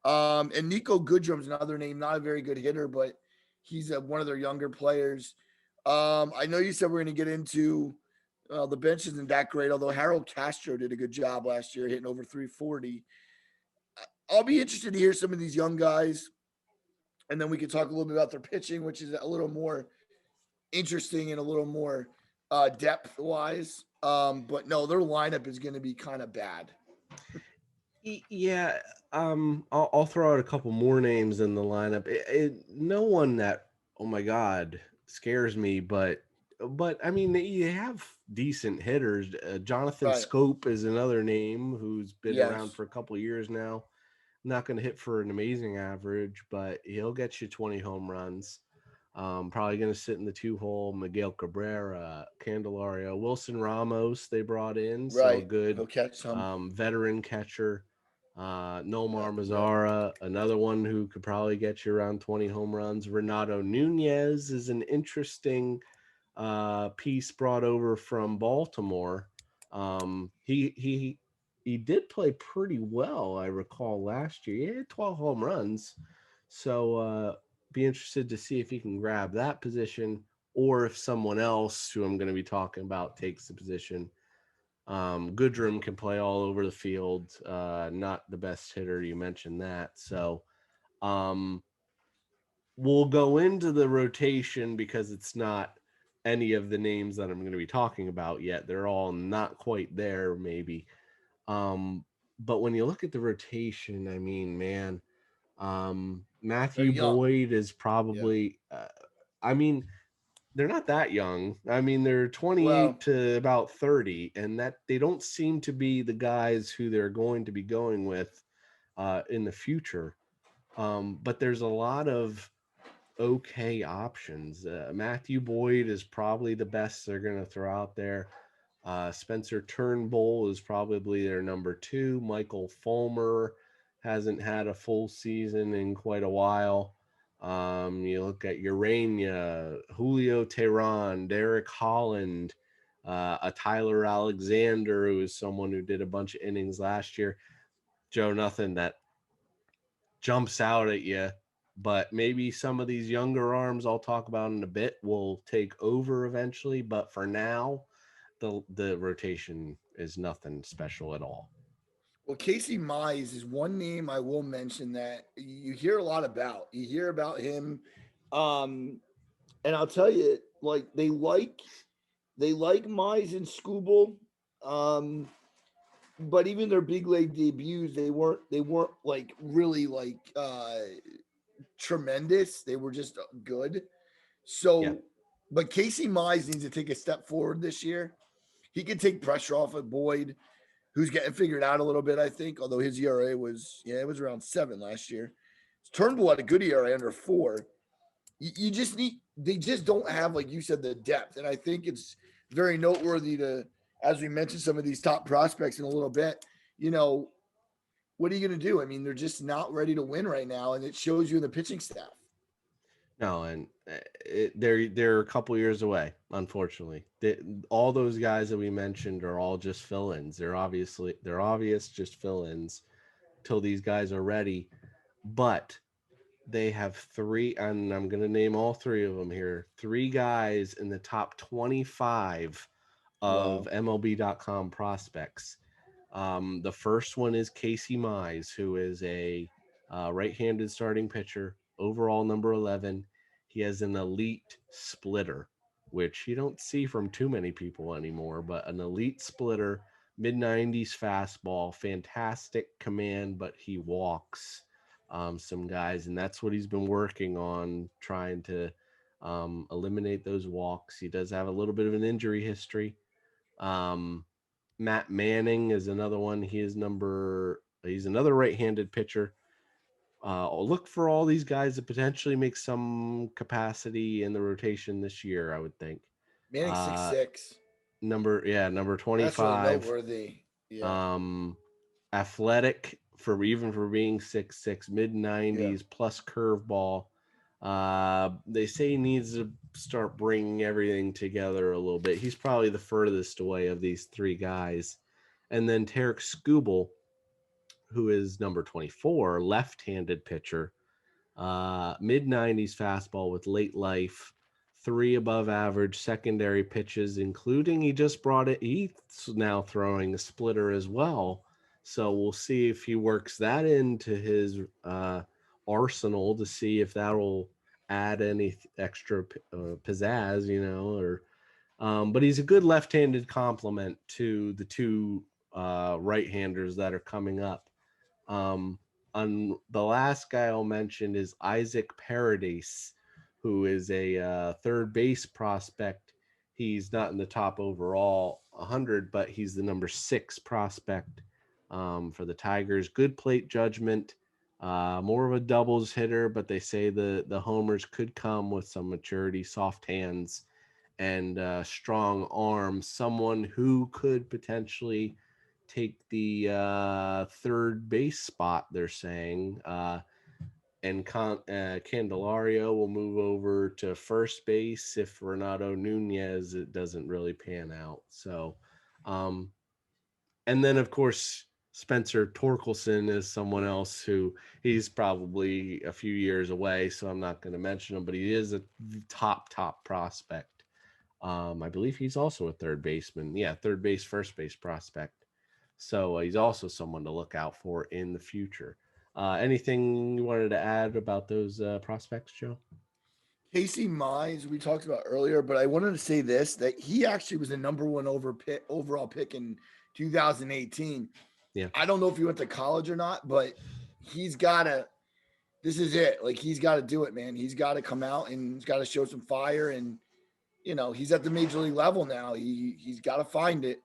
And Nico Goodrum's another name, not a very good hitter, but he's one of their younger players. I know you said we're going to get into the bench isn't that great, although Harold Castro did a good job last year, hitting over 340. I'll be interested to hear some of these young guys, and then we can talk a little bit about their pitching, which is a little more interesting and a little more depth wise. But no, their lineup is going to be kind of bad. Yeah. I'll throw out a couple more names in the lineup. No one that, oh my god, scares me, but I mean you have decent hitters. Jonathan Right. Scope is another name who's been around Yes. for a couple years now. Not going to hit for an amazing average, but he'll get you 20 home runs. Probably going to sit in the 2 hole. Miguel Cabrera, Candelario, Wilson Ramos, they brought in. So a Right. good He'll catch some. veteran catcher. Yeah. Nomar Yeah. Mazzara, another one who could probably get you around 20 home runs. Renato Nunez is an interesting piece brought over from Baltimore. He did play pretty well, I recall last year. He had 12 home runs. So be interested to see if he can grab that position or if someone else who I'm going to be talking about takes the position. Goodrum can play all over the field. Not the best hitter. You mentioned that. So um, we'll go into the rotation because it's not any of the names that I'm going to be talking about yet. They're all not quite there, maybe. But when you look at the rotation, I mean, man, They're Matthew young. Boyd is Yeah. probably, I mean, they're not that young. I mean, they're 28 Well, to about 30, and that they don't seem to be the guys who they're going to be going with in the future. But there's a lot of okay options. Matthew Boyd is probably the best they're going to throw out there. Spencer Turnbull is probably their number 2. Michael Fulmer hasn't had a full season in quite a while. You look at Urania, Julio Tehran, Derek Holland, a Tyler Alexander, who is someone who did a bunch of innings last year. Joe, nothing that jumps out at you, but maybe some of these younger arms I'll talk about in a bit will take over eventually. But for now, the rotation is nothing special at all. well, Casey Mize is one name I will mention that you hear a lot about. You hear about him, um, and I'll tell you, like they like Mize and Scooble, um, but even their big league debuts, they weren't like really like tremendous. They were just good. Yeah, So, but Casey Mize needs to take a step forward this year. He can take pressure off of Boyd, who's getting figured out a little bit, I think. Although his ERA was, yeah, it was around 7 last year. Turnbull had a good ERA under 4. You just need, they just don't have, like you said, the depth. And I think it's very noteworthy to, as we mentioned, some of these top prospects in a little bit, you know, what are you going to do? I mean, they're just not ready to win right now, and it shows you in the pitching staff. No, and they're a couple years away. Unfortunately, all those guys that we mentioned are all just fill-ins. They're obvious just fill-ins till these guys are ready. But they have three, and I'm going to name all three of them here. Three guys in the top 25 of Wow. MLB.com prospects. The first one is Casey Mize, who is a right-handed starting pitcher, overall number 11. He has an elite splitter, which you don't see from too many people anymore, but an elite splitter, mid 90s fastball, fantastic command, but he walks some guys, and that's what he's been working on, trying to eliminate those walks. He does have a little bit of an injury history. Um, Matt Manning is another one. He's another right-handed pitcher. Look for all these guys to potentially make some capacity in the rotation this year, I would think. Manning six Uh, six. number That's really 25. noteworthy. Yeah. Um, Athletic for being 6'6", mid Yeah. 90s plus curveball. They say he needs to start bringing everything together a little bit. He's probably the furthest away of these three guys. And then Tarek Skubal, who is number 24, left-handed pitcher, mid 90s fastball with late life, three above average secondary pitches, including he just brought it. He's now throwing a splitter as well. So we'll see if he works that into his arsenal to see if that'll add any extra pizzazz, or. But he's a good left-handed complement to the two right-handers that are coming up. Um, on the last guy I'll mention is Isaac Paradise, who is a third base prospect. He's not in the top overall 100, but he's the number 6 prospect for the Tigers. Good plate judgment, more of a doubles hitter, but they say the homers could come with some maturity, soft hands, and strong arm. Someone who could potentially take the third base spot, they're saying. Candelario will move over to first base if Renato Nunez it doesn't really pan out. So, um, and then of course Spencer Torkelson is someone else who he's probably a few years away, so I'm not going to mention him, but he is a top prospect. I believe he's also a third baseman. Yeah, third base, first base prospect. So he's also someone to look out for in the future. Anything you wanted to add about those prospects, Joe? Casey Mize, we talked about earlier, but I wanted to say this that he actually was the number one overall pick in 2018. Yeah. I don't know if he went to college or not, but he's got to. This is it. Like he's got to do it, man. He's got to come out and he's got to show some fire. And he's at the major league level now. He's got to find it.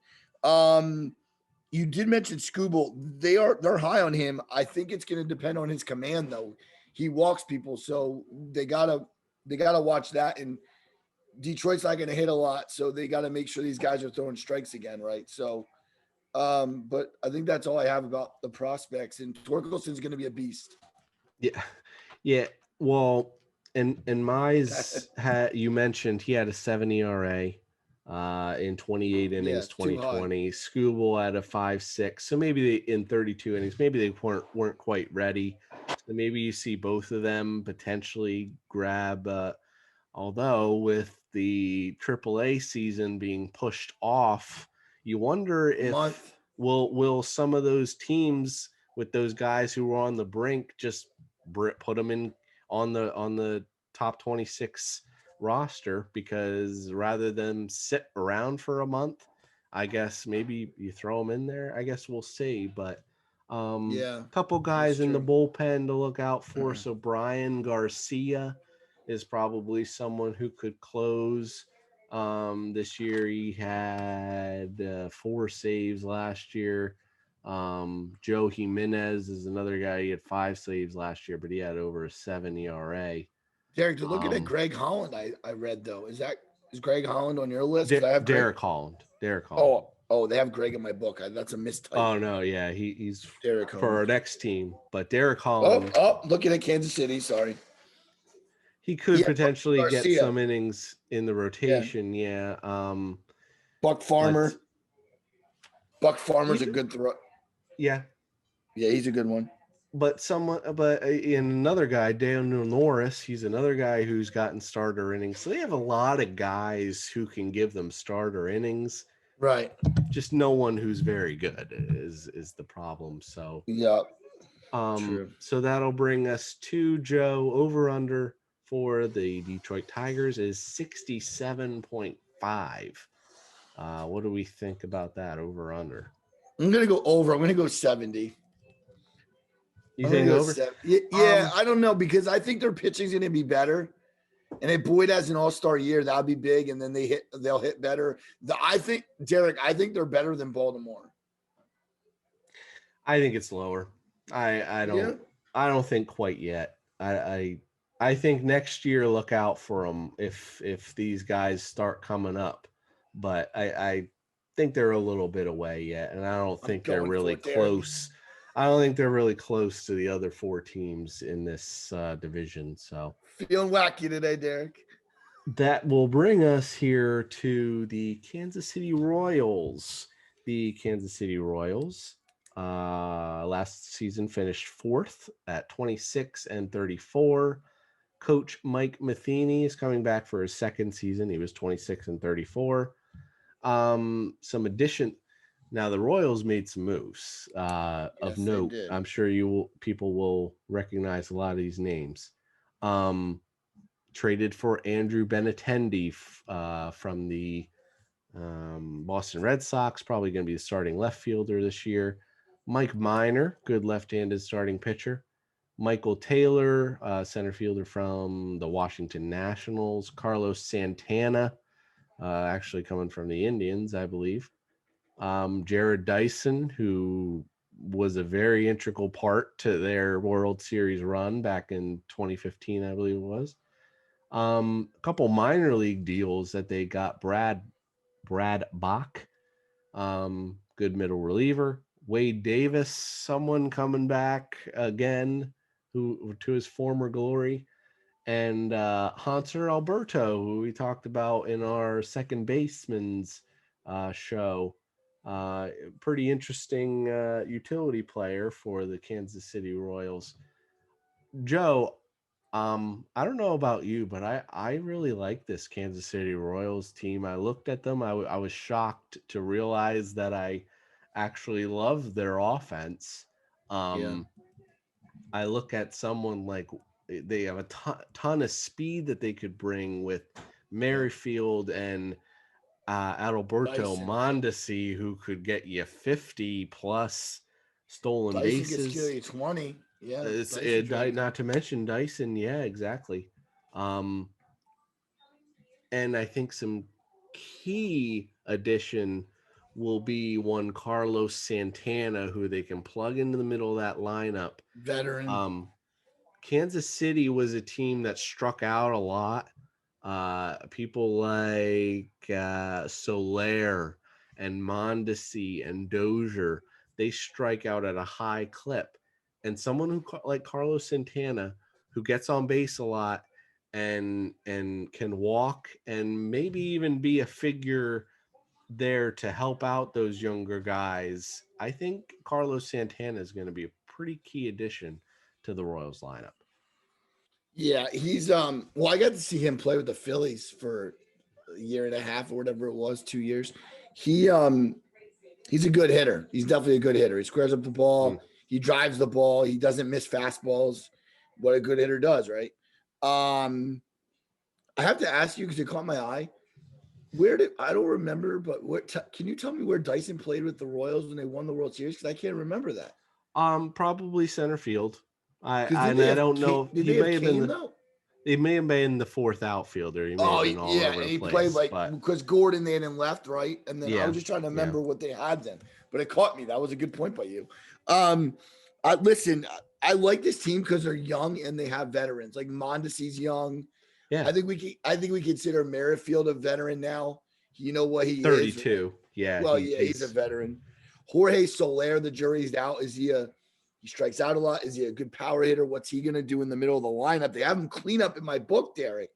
You did mention Scooble. They're high on him. I think it's going to depend on his command though. He walks people, so they gotta watch that. And Detroit's not going to hit a lot, so they got to make sure these guys are throwing strikes again, right? So, but I think that's all I have about the prospects. And Torkelson's going to be a beast. Yeah. Yeah. Well, and Mize had you mentioned he had a 7 ERA in 28 Yeah, innings too high. 2020. Scooble at a 5.6. So maybe they in 32 innings, maybe they weren't quite ready. So maybe you see both of them potentially grab although with the AAA season being pushed off, you wonder A if month. will some of those teams with those guys who were on the brink just put them in on the top 26 roster, because rather than sit around for a month, I guess maybe you throw them in there. I guess we'll see, but Yeah, couple that's guys in the true. bullpen to look out for. So Brian Garcia is probably someone who could close. This year he had 4 saves last year. Joe Jimenez is another guy. He had 5 saves last year, but he had over a 7 ERA. Derek, to look at Um, Greg Holland, I read though. Is Greg Holland on your list? Because I have Greg. Derek Holland. Derek Holland. Oh, Oh, they have Greg in my book. That's a mistype. Oh no, yeah, he's Derek for our Holland. next team. But Derek Oh, Holland, looking at Kansas City. Sorry. he could Yeah, potentially get Garcia. some innings in the Yeah. rotation. Yeah. Buck But Farmer. Buck Farmer's a even good throw. yeah, Yeah, he's a good one. but in another guy, Daniel Norris, he's another guy who's gotten starter innings. So they have a lot of guys who can give them starter innings. Right. Just no one who's very good is the problem. So Yeah. True. so that'll bring us to Joe over under for the Detroit Tigers is 67.5. What do we think about that over under? I'm gonna go over. I'm gonna go 70. You I'm gonna think go over? 70. Yeah, Um, I don't know because I think their pitching's gonna be better. And if Boyd has an all-star year, that'll be big. And then they'll hit better. I think, Derek, I think they're better than Baltimore. I think it's lower. I Yeah. don't think quite yet. I think next year look out for them if these guys start coming up, but I think they're a little bit away yet, and I don't I'm think they're going for really it, Derek. close. I don't think they're really close to the other four teams in this division. So Feeling wacky today, Derek. that will bring us here to the Kansas City Royals. The Kansas City Royals last season finished fourth at 26-34. Coach Mike Matheny is coming back for his second season. He was 26-34. Some addition. Now the Royals made some moves of Yes, they note. did. I'm sure people will recognize a lot of these names. Traded for Andrew Benintendi from the Boston Red Sox, probably going to be the starting left fielder this year. Mike Minor, good left-handed starting pitcher. Michael Taylor, center fielder from the Washington Nationals. Carlos Santana, actually coming from the Indians, I believe. Jared Dyson, who was a very integral part to their World Series run back in 2015, I believe it was. A couple minor league deals that they got. Brad Bach, good middle reliever. Wade Davis, someone coming back again, who to his former glory, and Hanser Alberto, who we talked about in our second baseman's show. Pretty interesting utility player for the Kansas City Royals. Joe, I don't know about you, but I really like this Kansas City Royals team. I looked at them. I was shocked to realize that I actually love their offense. Yeah. I look at someone like they have a ton of speed that they could bring with Yeah. Merrifield and Adalberto Dyson. Mondesi, who could get you 50 plus stolen Dyson gets bases. you 20. Yeah. It's Dyson's really not good. to mention Dyson. Yeah, exactly. Um, and I think some key addition will be one Carlos Santana, who they can plug into the middle of that lineup. Veteran. Um, Kansas City was a team that struck out a lot. People like Soler and Mondesi and Dozier, they strike out at a high clip. And someone who like Carlos Santana, who gets on base a lot and can walk and maybe even be a figure there to help out those younger guys. I think Carlos Santana is going to be a pretty key addition to the Royals lineup. Yeah, he's well, I got to see him play with the Phillies for a year and a half or whatever it was, 2 years. He he's a good hitter. He's definitely a good hitter. He squares up the Mm. ball, he drives the ball, he doesn't miss fastballs. What a good hitter does, right? Um, I have to ask you because it caught my eye. Where did I don't remember, but can you tell me where Dyson played with the Royals when they won the World Series? Because I can't remember that. Probably center field. Because I don't know. Did He they have may have been Kane though? he may have been the fourth outfielder. He may have Oh been all yeah, over and the he played place, like but because Gordon they had him left, right? And then I yeah, was just trying to yeah. remember what they had then, but it caught me. That was a good point by you. Um, I listen. I like this team because they're young and they have veterans. Like Mondesi's young. Yeah. I think we consider Merrifield a veteran now. You know what he is? 32. Yeah, Well, yeah, he's a he's veteran. Jorge Soler, the jury's out. He strikes out a lot? Is he a good power hitter? What's he going to do in the middle of the lineup? They have him clean up in my book, Derek,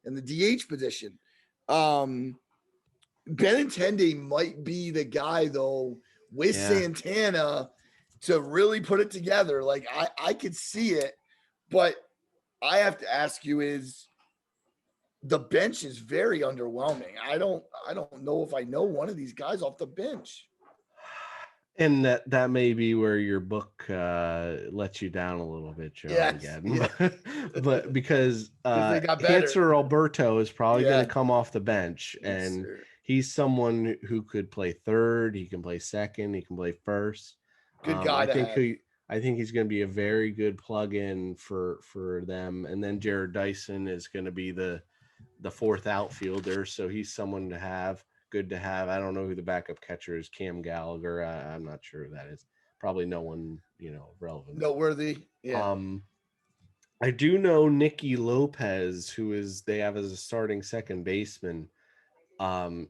in the DH position. Benintendi might be the guy though with yeah. Santana to really put it together. Like I could see it, but I have to ask you is the bench is very underwhelming. I don't know if I know one of these guys off the bench. And that may be where your book lets you down a little bit, Joe, Yes, again. yeah. But because Because they got better. Hanser Alberto is probably going Yeah. to come off the bench, Yes, and sir. he's someone who could play third, he can play second, he can play first. Good guy to have. I think he's going to be a very good plug-in for them. And then Jared Dyson is going to be the fourth outfielder, so he's someone to have. Good to have. I don't know who the backup catcher is. Cam Gallagher. I'm not sure who that is. Probably no one, relevant. Noteworthy. Yeah. Um, I do know Nicky Lopez, who is they have as a starting second baseman.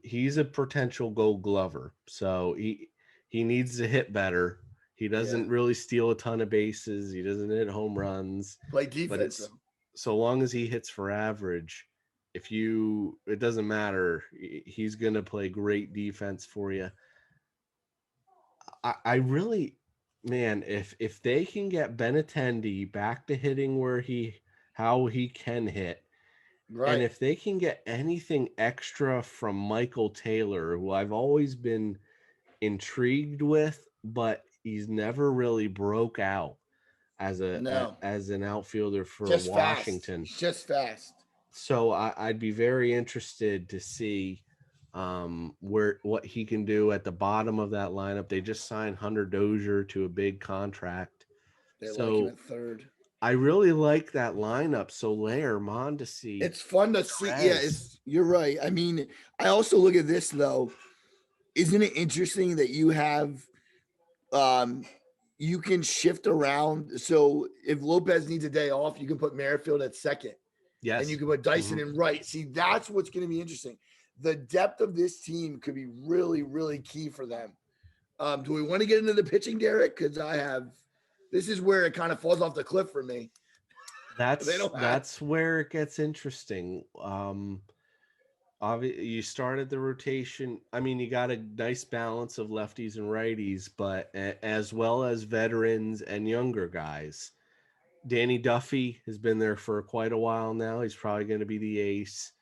He's a potential Gold Glover, so he needs to hit better. He Yeah. doesn't really steal a ton of bases. He doesn't hit home runs, Play but defense it's though. so long as he hits for average. It doesn't matter. He's gonna play great defense for you. I really, man, if they can get Benintendi back to hitting how he can hit, and Right. if they can get anything extra from Michael Taylor, who I've always been intrigued with, but he's never really broke out No. as an outfielder for Just fast. Washington. He's just fast. So I'd be very interested to see what he can do at the bottom of that lineup. They just signed Hunter Dozier to a big contract, They like him so at third. I really like that lineup. Soler, Mondesi, It's fun to see. Yeah, Perez. you're right. I mean, I also look at this though. Isn't it interesting that you have um you can shift around. So if Lopez needs a day off, you can put Merrifield at second and you Yes. can put Dyson Mhm. in right. See, that's what's going to be interesting. The depth of this team could be really, really key for them. Do we want to get into the pitching, Derek? Because this is where it kind of falls off the cliff for me. They don't have, That's where it gets interesting. You started the rotation. I mean, you got a nice balance of lefties and righties, but as well as veterans and younger guys. Danny Duffy has been there for quite a while now. He's probably going to be the ace.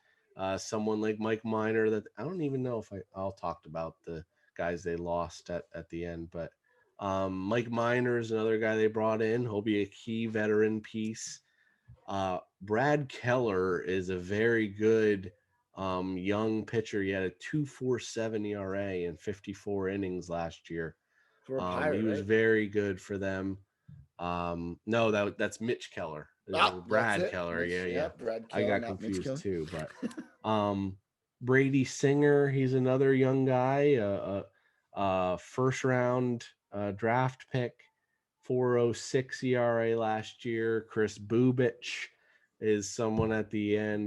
Someone like Mike Miner, that I don't even know if I'll talked about the guys they lost at the end, but Mike Miner is another guy they brought in. He'll be a key veteran piece. Brad Keller is a very good young pitcher. He had a 2.47 ERA in 54 innings last year. for a He pirate, was right? very good for them. No, that's Mitch Keller. Oh, that's Brad it. Keller. Mitch, Yeah, yeah, yeah. Brad I Keller, got not Mitch confused Keller. too, but Brady Singer, he's another young guy, first round draft pick, 4.06 ERA last year. Chris Bubich is someone at the end.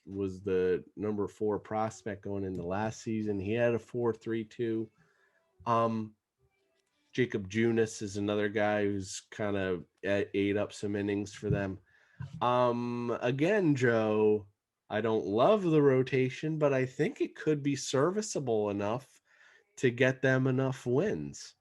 Was the number 4 prospect going into last season. He had a 4.32. Um, Jacob Junis is another guy who's kind of ate up some innings for them. Again, Joe, I don't love the rotation, but I think it could be serviceable enough to get them enough wins.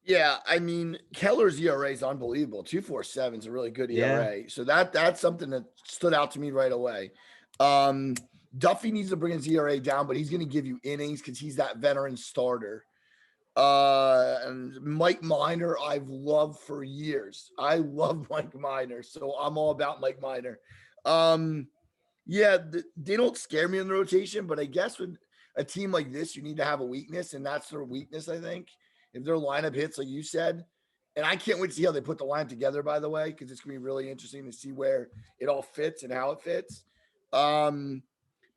Yeah, I mean Keller's ERA is unbelievable. 2.47 is a really good Yeah. ERA. So that's something that stood out to me right away. Um, Duffy needs to bring his ERA down, but he's going to give you innings because he's that veteran starter. And Mike Miner, I've loved for years. I love Mike Miner, so I'm all about Mike Miner. Um, yeah, they don't scare me in the rotation, but I guess with a team like this, you need to have a weakness, and that's their weakness, I think. If their lineup hits, like you said, and I can't wait to see how they put the line together, by the way, because it's gonna be really interesting to see where it all fits and how it fits. Um,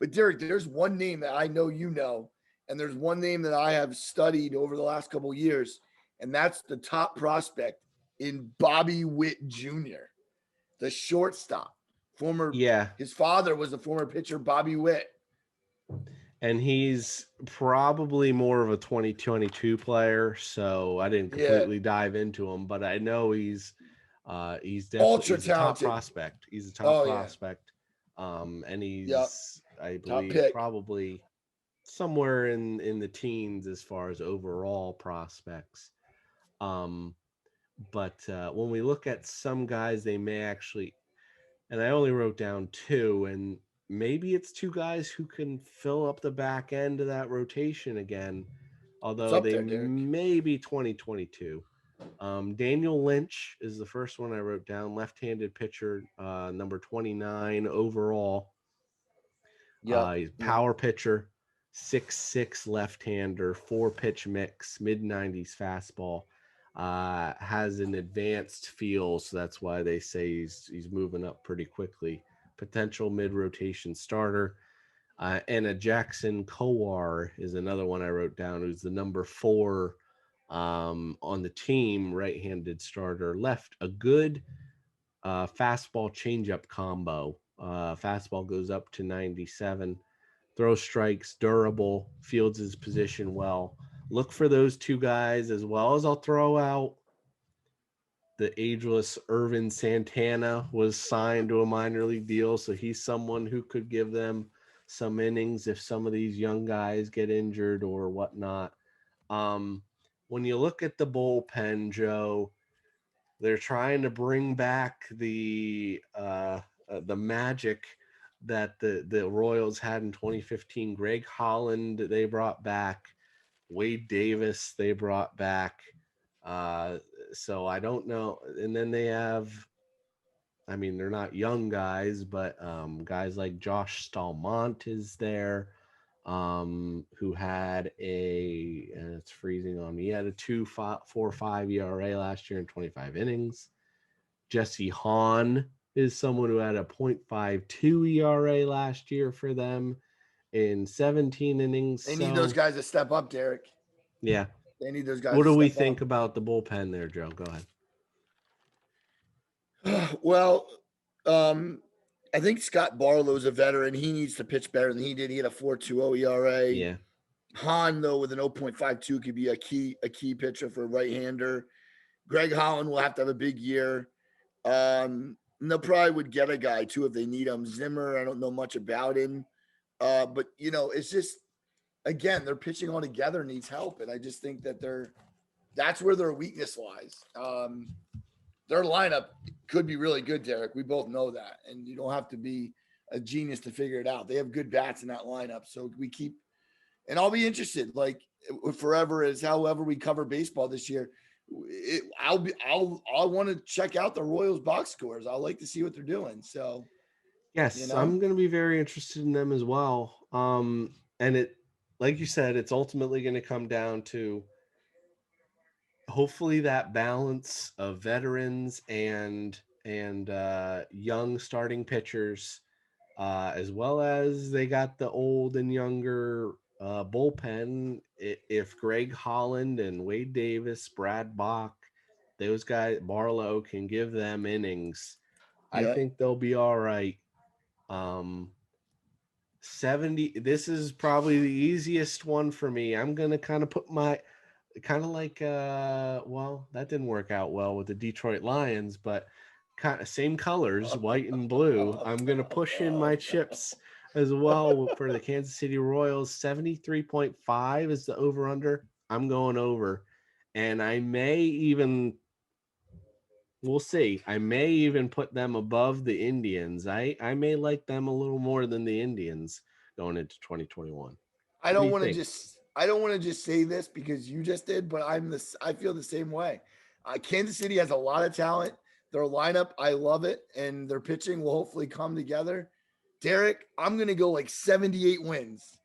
but Derek, there's one name that I know you know, and there's one name that I have studied over the last couple of years, and that's the top prospect in Bobby Witt Jr., the shortstop. Former Yeah. His father was the former pitcher Bobby Witt. And he's probably more of a 2022 player, so I didn't Yeah, completely dive into him, but I know ultra he's a top talented. prospect. He's a top Oh yeah, prospect. And yep, he's, I top believe, pick. probably somewhere in the teens as far as overall prospects. Um, but when we look at some guys, they may actually, and I only wrote down two, and maybe it's two guys who can fill up the back end of that rotation again, It's although up they there, Derek. may be 2022. Daniel Lynch is the first one I wrote down, left-handed pitcher, number 29 overall. Yep, He's yep. power pitcher, 6'6" left-hander, four pitch mix, mid 90s fastball. Has an advanced feel, so that's why they say he's moving up pretty quickly. Potential mid rotation starter. And a Jackson Kowar is another one I wrote down, who's the number four on the team, right-handed starter. Left a good fastball changeup combo. Fastball goes up to 97. Throw strikes, durable, fields his position well. Look for those two guys, as well as I'll throw out the ageless Irvin Santana was signed to a minor league deal, so he's someone who could give them some innings if some of these young guys get injured or whatnot. Um, when you look at the bullpen, Joe, they're trying to bring back the magic that the Royals had in 2015. Greg Holland they brought back. Wade Davis they brought back. Uh, so I don't know. And then they have, I mean, they're not young guys, but guys like Josh Stallmont is there, who had and it's freezing on me. He had a 2.45 ERA last year in 25 innings. Jesse Hahn is someone who had a .52 ERA last year for them in 17 innings. They need those So, guys to step up, Derek. yeah. They need those guys What to do we step think up. about the bullpen there, Joe? Go ahead. Well, um, I think Scott Barlow's a veteran. He needs to pitch better than he did. He had a 4.20 ERA. Yeah. Hahn, though, with an 0.52 could be a key pitcher for a right-hander. Greg Holland will have to have a big year. And they'll probably would get a guy too if they need him. Zimmer, I don't know much about him. But it's just again, their pitching altogether needs help. And I just think that that's where their weakness lies. Their lineup could be really good, Derek. We both know that. And you don't have to be a genius to figure it out. They have good bats in that lineup. So and I'll be interested, like forever is however we cover baseball this year. I'll want to check out the Royals box scores. I like to see what they're doing. So, you Yes, know, I'm going to be very interested in them as well. And like you said, it's ultimately going to come down to hopefully that balance of veterans and young starting pitchers, as well as they got the old and younger bullpen. If Greg Holland and Wade Davis, Brad Bach, those guys, Barlow can give them innings, I yeah. think they'll be all right. Um, 70, this is probably the easiest one for me. I'm going to kind of put my kind of like well, that didn't work out well with the Detroit Lions, but kind of same colors, white and blue. I'm going to push in my chips as well for the Kansas City Royals. 73.5 is the over under. I'm going over. And I may even, we'll see. I may even put them above the Indians. I may like them a little more than the Indians going into 2021. What do you think? I don't want to just say this because you just did, but I feel the same way. Kansas City has a lot of talent. Their lineup, I love it, and their pitching will hopefully come together. Derek, I'm going to go like 78 wins.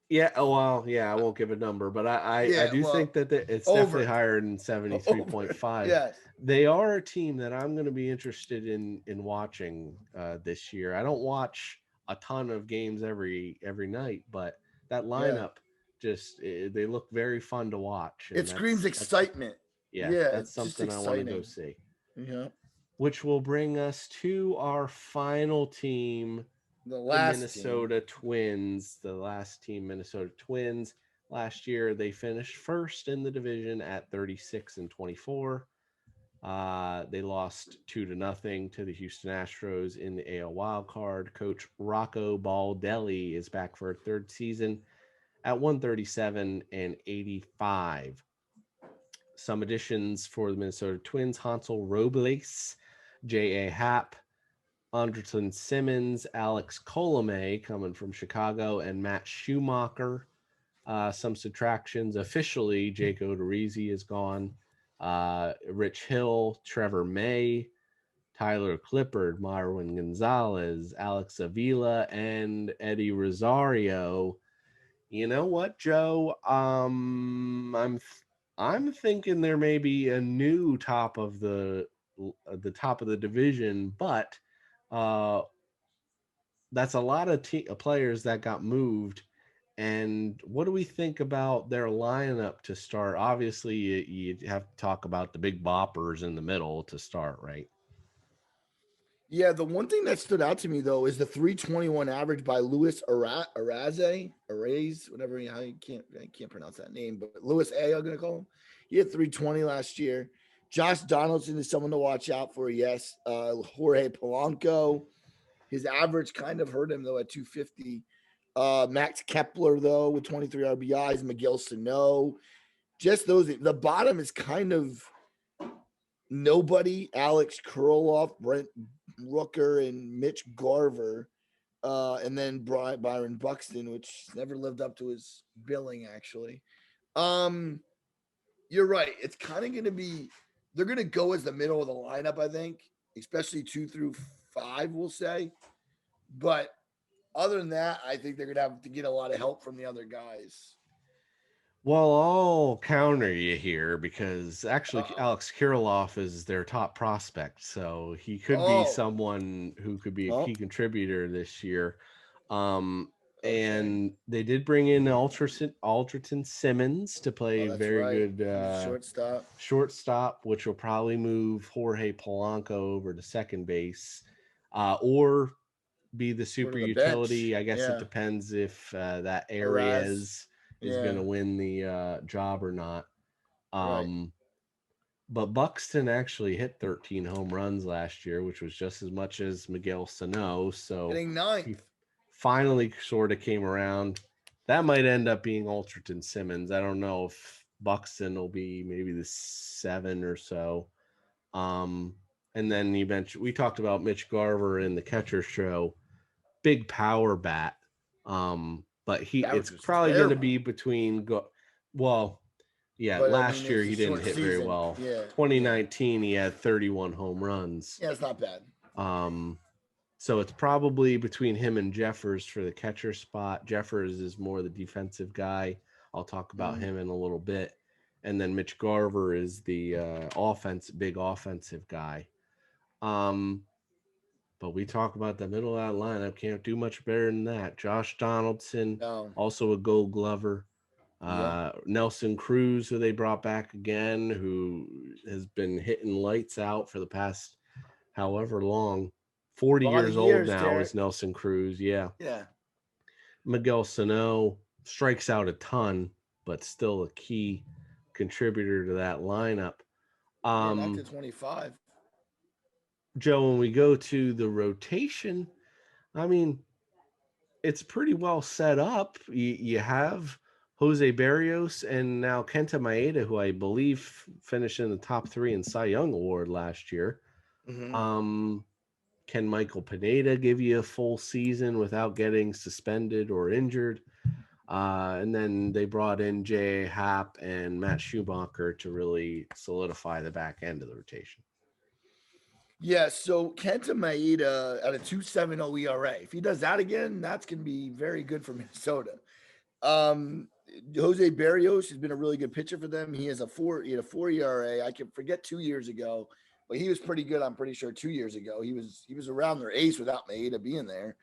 Yeah, oh well, yeah, I won't give a number, but I Yeah, do well, think that it's definitely over, higher than over. 73.5. Yes. They are a team that I'm going to be interested in watching this year. I don't watch a ton of games every night, but that Yeah. lineup they look very fun to watch, It and screams that's excitement. yeah, Yeah, that's it's just something I want to go exciting. see. Yeah. Which will bring us to our final team. The the last team. Minnesota Twins, the last team, Minnesota Twins. Last year, they finished first in the division at 36-24. They lost 2-0 to the Houston Astros in the AL wild card. Coach Rocco Baldelli is back for a third season at 137-85. Some additions for the Minnesota Twins: Hansel Robles, J.A. Happ, Andrelton Simmons, Alex Colomé coming from Chicago, and Matt Schumacher. Some subtractions: officially, Jake Odorizzi is gone. Rich Hill, Trevor May, Tyler Clippard, Marwin Gonzalez, Alex Avila, and Eddie Rosario. You know what, Joe? I'm thinking there may be a new top of the division, but uh, that's a lot of players that got moved. And what do we think about their lineup to start? Obviously, you have to talk about the big boppers in the middle to start, right? Yeah, the one thing that stood out to me though is the 321 average by Luis Arraez, whatever I can't pronounce that name, but Luis A. I'm gonna call him. He had 320 last year. Josh Donaldson is someone to watch out for. Yes, Jorge Polanco. His average kind of hurt him though at 250. Max Kepler though with 23 RBIs. Miguel Sano. Just those. The bottom is kind of nobody. Alex Kurloff, Brent Rooker, and Mitch Garver, and then Byron Buxton, which never lived up to his billing. Actually, um, you're right. It's kind of going to be they're going to go as the middle of the lineup, I think, especially 2 through 5, we'll say. But other than that, I think they're going to have to get a lot of help from the other guys. Well, I'll counter you here because actually Uh-oh. Alex Kirilloff is their top prospect, so he could be Oh, someone who could be a well, key contributor this year. Um, okay. and they did bring in Alderton Simmons to Oh, play that's very right. good He's a shortstop. shortstop, which will probably move Jorge Polanco over to second base, or be the Go to super the bench. utility. I guess it Yeah. depends if that Araz. Arias is going Yeah. to win the job or not. Right. Um, but Buxton actually hit 13 home runs last year, which was just as much as Miguel Sano. So Hitting he ninth. finally sort of came around. That might end up being Alderton Simmons. I don't know if Buxton will be maybe the 7 or so. Um, and then you mentioned we talked about Mitch Garver in the catcher show, big power bat. But it's Average was probably going to terrible. be well, yeah, But I mean, last it year was a he didn't short hit very season. well. Yeah. Yeah. 2019 he had 31 home runs. Yeah, it's not bad. Um, so it's probably between him and Jeffers for the catcher spot. Jeffers is more the defensive guy. I'll talk about Mhm. him in a little bit. And then Mitch Garver is the big offensive guy. Um, but we talk about the middle of that lineup. Can't do much better than that. Josh Donaldson, No. also a Gold Glover. Yep. Nelson Cruz, who they brought back again, who has been hitting lights out for the past however long. A 40 lot of years old years, now is Derek. Nelson Cruz. Yeah. Yeah. Miguel Sano strikes out a ton, but still a key contributor to that lineup. Yeah, not to Um, 25. Joe, when we go to the rotation, I mean, it's pretty well set up. You have Jose Barrios and now Kenta Maeda, who I believe finished in the top 3 in Cy Young Award last year. Mm-hmm. Um, can Michael Pineda give you a full season without getting suspended or injured? And then they brought in Jay Happ and Matt Schumacher to really solidify the back end of the rotation. Yeah, so Kenta Maeda at a 2.70 ERA. If he does that again, that's going to be very good for Minnesota. Um, Jose Barrios has been a really good pitcher for them. He had a 4 ERA. I can forget 2 years ago, but he was pretty good. I'm pretty sure 2 years ago he was around their ace without Maeda being there.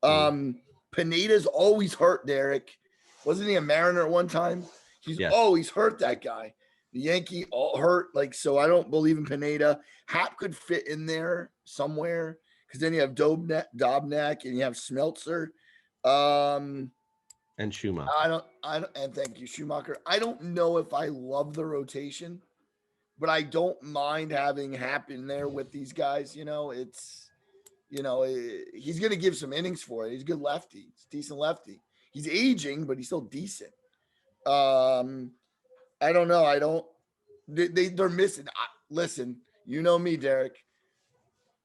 Mm. Pineda's always hurt. Derek, wasn't he a Mariner at one time? He's Yes. always hurt. That guy, the Yankee, all hurt. Like so, I don't believe in Pineda. Hap could fit in there somewhere because then you have Dobnak, and you have Smeltzer. Um, And Schumacher. and thank you, Schumacher. I don't know if I love the rotation, but I don't mind having Hap in there with these guys. He's going to give some innings for it. He's a good lefty. He's a decent lefty. He's aging, but he's still decent. Um, I don't know. I don't. They're missing. Listen, you know me, Derek.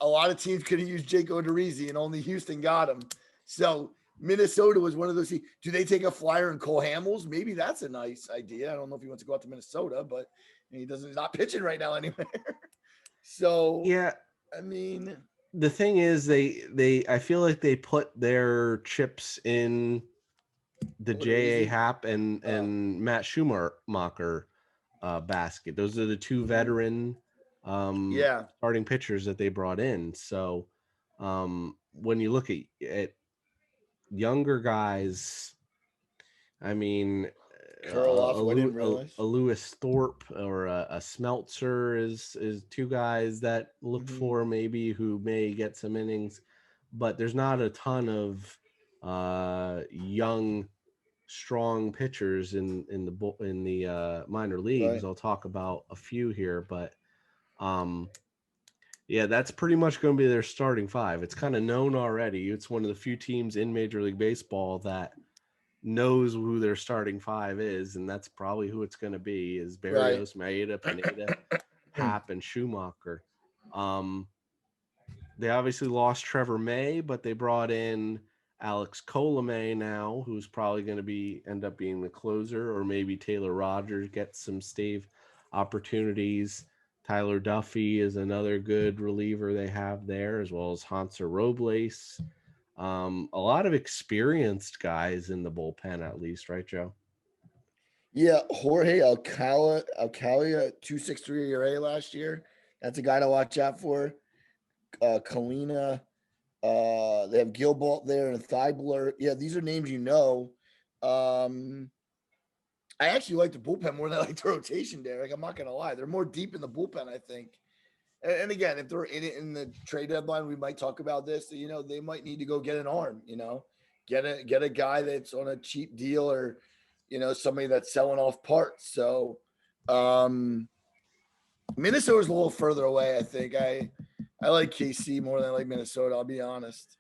A lot of teams could have used Jake Odorizzi, and only Houston got him. So Minnesota was one of those teams. Do they take a flyer and Cole Hamels? Maybe that's a nice idea. I don't know if he wants to go out to Minnesota, but he's not pitching right now anywhere. So Yeah, I mean, the thing is, I feel like they put their chips in the J.A. Odorizzi. Happ and Matt Schumacher basket. Those are the two veteran Yeah, starting pitchers that they brought in. So when you look at younger guys, I mean, Kurloff. I didn't realize. a Lewis Thorpe or a Smeltzer is two guys that look Mm-hmm. for maybe who may get some innings, but there's not a ton of young strong pitchers in the minor leagues. Right. I'll talk about a few here, but um, yeah, that's pretty much going to be their starting five. It's kind of known already. It's one of the few teams in Major League Baseball that knows who their starting five is, and that's probably who it's going to be: is Right. Barrios, Maeda, Pineda, Happ, and Schumacher. Um, they obviously lost Trevor May, but they brought in Alex Colomé now, who's probably going to end up being the closer, or maybe Taylor Rogers gets some stave opportunities. Tyler Duffy is another good reliever they have there, as well as Hanser Robles. A lot of experienced guys in the bullpen, at least, right, Joe? Yeah, Jorge Alcalia, 263 ERA last year. That's a guy to watch out for. Kalina. They have Gilbert there and Thibler. Yeah, these are names you know. Um, I actually like the bullpen more than I like the rotation, Derek. I'm not gonna lie. They're more deep in the bullpen, I think. And again, if they're in it in the trade deadline, we might talk about this. They might need to go get an arm. Get a guy that's on a cheap deal, or somebody that's selling off parts. So um, Minnesota's a little further away. I think I like KC more than I like Minnesota. I'll be honest.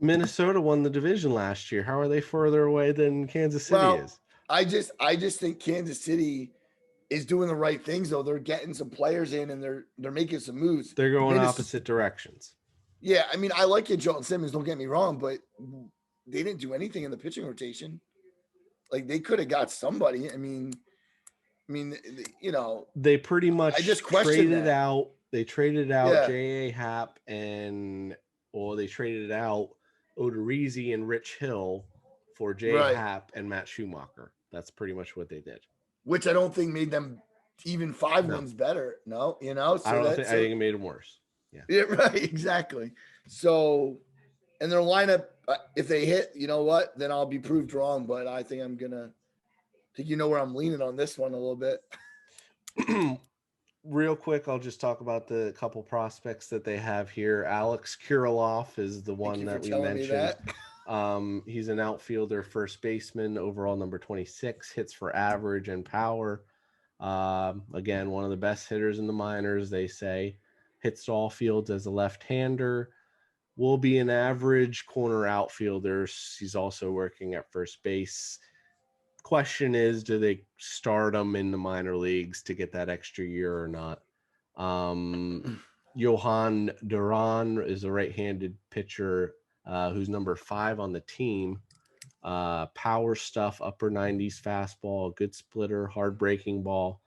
Minnesota won the division last year. How are they further away than Kansas City Well, is? I just think Kansas City is doing the right things though. They're getting some players in, and they're making some moves. They're going Minnesota, opposite directions. yeah, I mean, I like it, Jordan Simmons. Don't get me wrong, but they didn't do anything in the pitching rotation. Like they could have got somebody. I mean, They pretty I much just question that. They traded out Yeah, J.A. Happ or they traded out Odorizzi and Rich Hill for J. right. Happ and Matt Schumacher. That's pretty much what they did. Which I don't think made them even 5 No, wins better. No, I so don't that's think. I think it made them worse. Yeah. yeah, right, exactly. So, and their lineup, if they hit, you know what, then I'll be proved wrong. But I think where I'm leaning on this one a little bit. Real quick, I'll just talk about the couple prospects that they have here. Alex Kirilloff is the Thank one you for that we telling me mentioned. that. He's an outfielder, first baseman, overall number 26, hits for average and power. Again, one of the best hitters in the minors, they say. Hits to all fields as a left-hander. Will be an average corner outfielder. He's also working at first base. Question is, do they start him in the minor leagues to get that extra year or not? Johan Duran is a right-handed pitcher who's number 5 on the team. Power stuff, upper 90s fastball, good splitter, hard breaking ball.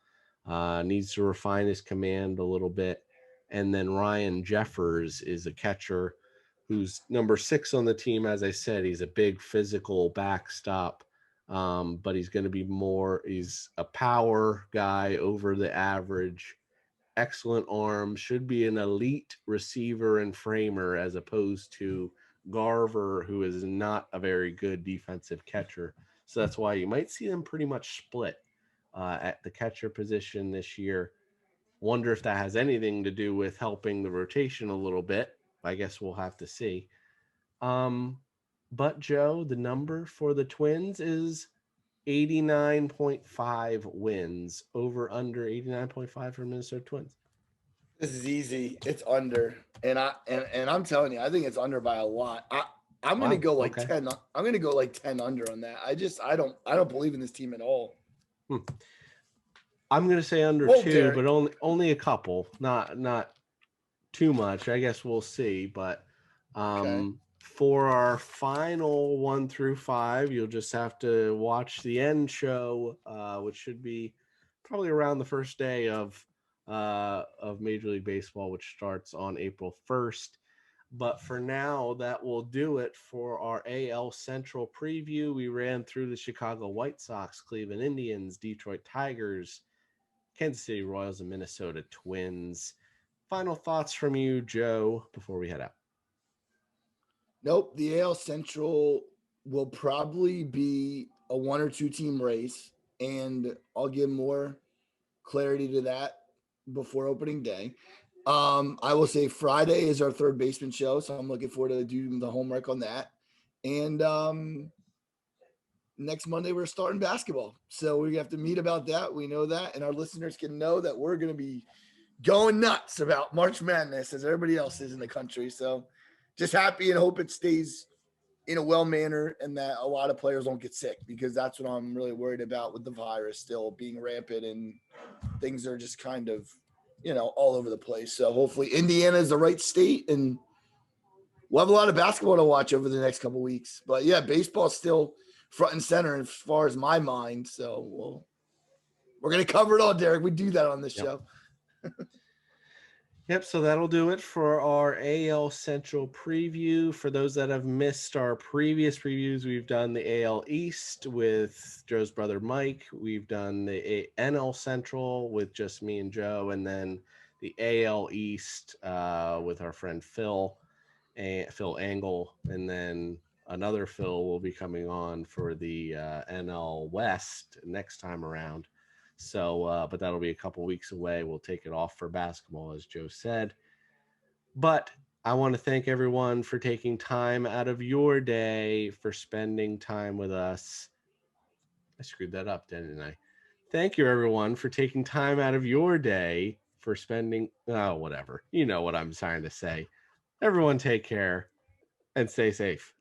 Needs to refine his command a little bit. And then Ryan Jeffers is a catcher who's number 6 on the team. As I said, he's a big physical backstop, but he's going to be he's a power guy over the average. Excellent arm, should be an elite receiver and framer as opposed to Garver, who is not a very good defensive catcher. So that's why you might see them pretty much split at the catcher position this year. Wonder if that has anything to do with helping the rotation a little bit. I guess we'll have to see. But Joe, the number for the Twins is 89.5 wins. Over under 89.5 for Minnesota Twins. This is easy. It's under, and I'm telling you, I think it's under by a lot. I'm gonna Wow. go like Okay. 10. I'm gonna go like 10 under on that. I don't believe in this team at all. Hmm. I'm gonna say under Well, two, but Derek, only a couple, not too much. I guess we'll see. But okay. for our final 1 through 5, you'll just have to watch the end show, which should be probably around the first day of Major League Baseball, which starts on April 1st. But for now, that will do it for our AL Central preview. We ran through the Chicago White Sox, Cleveland Indians, Detroit Tigers, Kansas City Royals, and Minnesota Twins. Final thoughts from you, Joe, before we head out. Nope. The AL Central will probably be a 1 or 2 team race, and I'll give more clarity to that before opening day. I will say Friday is our third basement show, so I'm looking forward to doing the homework on that. And next Monday we're starting basketball, so we have to meet about that. We know that, and our listeners can know that we're going to be going nuts about March Madness as everybody else is in the country. So just happy and hope it stays in a well manner and that a lot of players don't get sick, because that's what I'm really worried about with the virus still being rampant and things are just kind of, all over the place. So hopefully Indiana is the right state and we'll have a lot of basketball to watch over the next couple of weeks. But yeah, baseball's still front and center as far as my mind. So we're going to cover it all, Derek. We do that on this Yep. show. Yep, so that'll do it for our AL Central preview. For those that have missed our previous previews, we've done the AL East with Joe's brother Mike. We've done the NL Central with just me and Joe, and then the AL East with our friend Phil Angle, and then another Phil will be coming on for the NL West next time around. So, but that'll be a couple weeks away. We'll take it off for basketball, as Joe said. But I want to thank everyone for taking time out of your day for spending time with us. I screwed that up, didn't I? Thank you, everyone, for taking time out of your day for spending. Oh, whatever. You know what I'm trying to say. Everyone, take care and stay safe.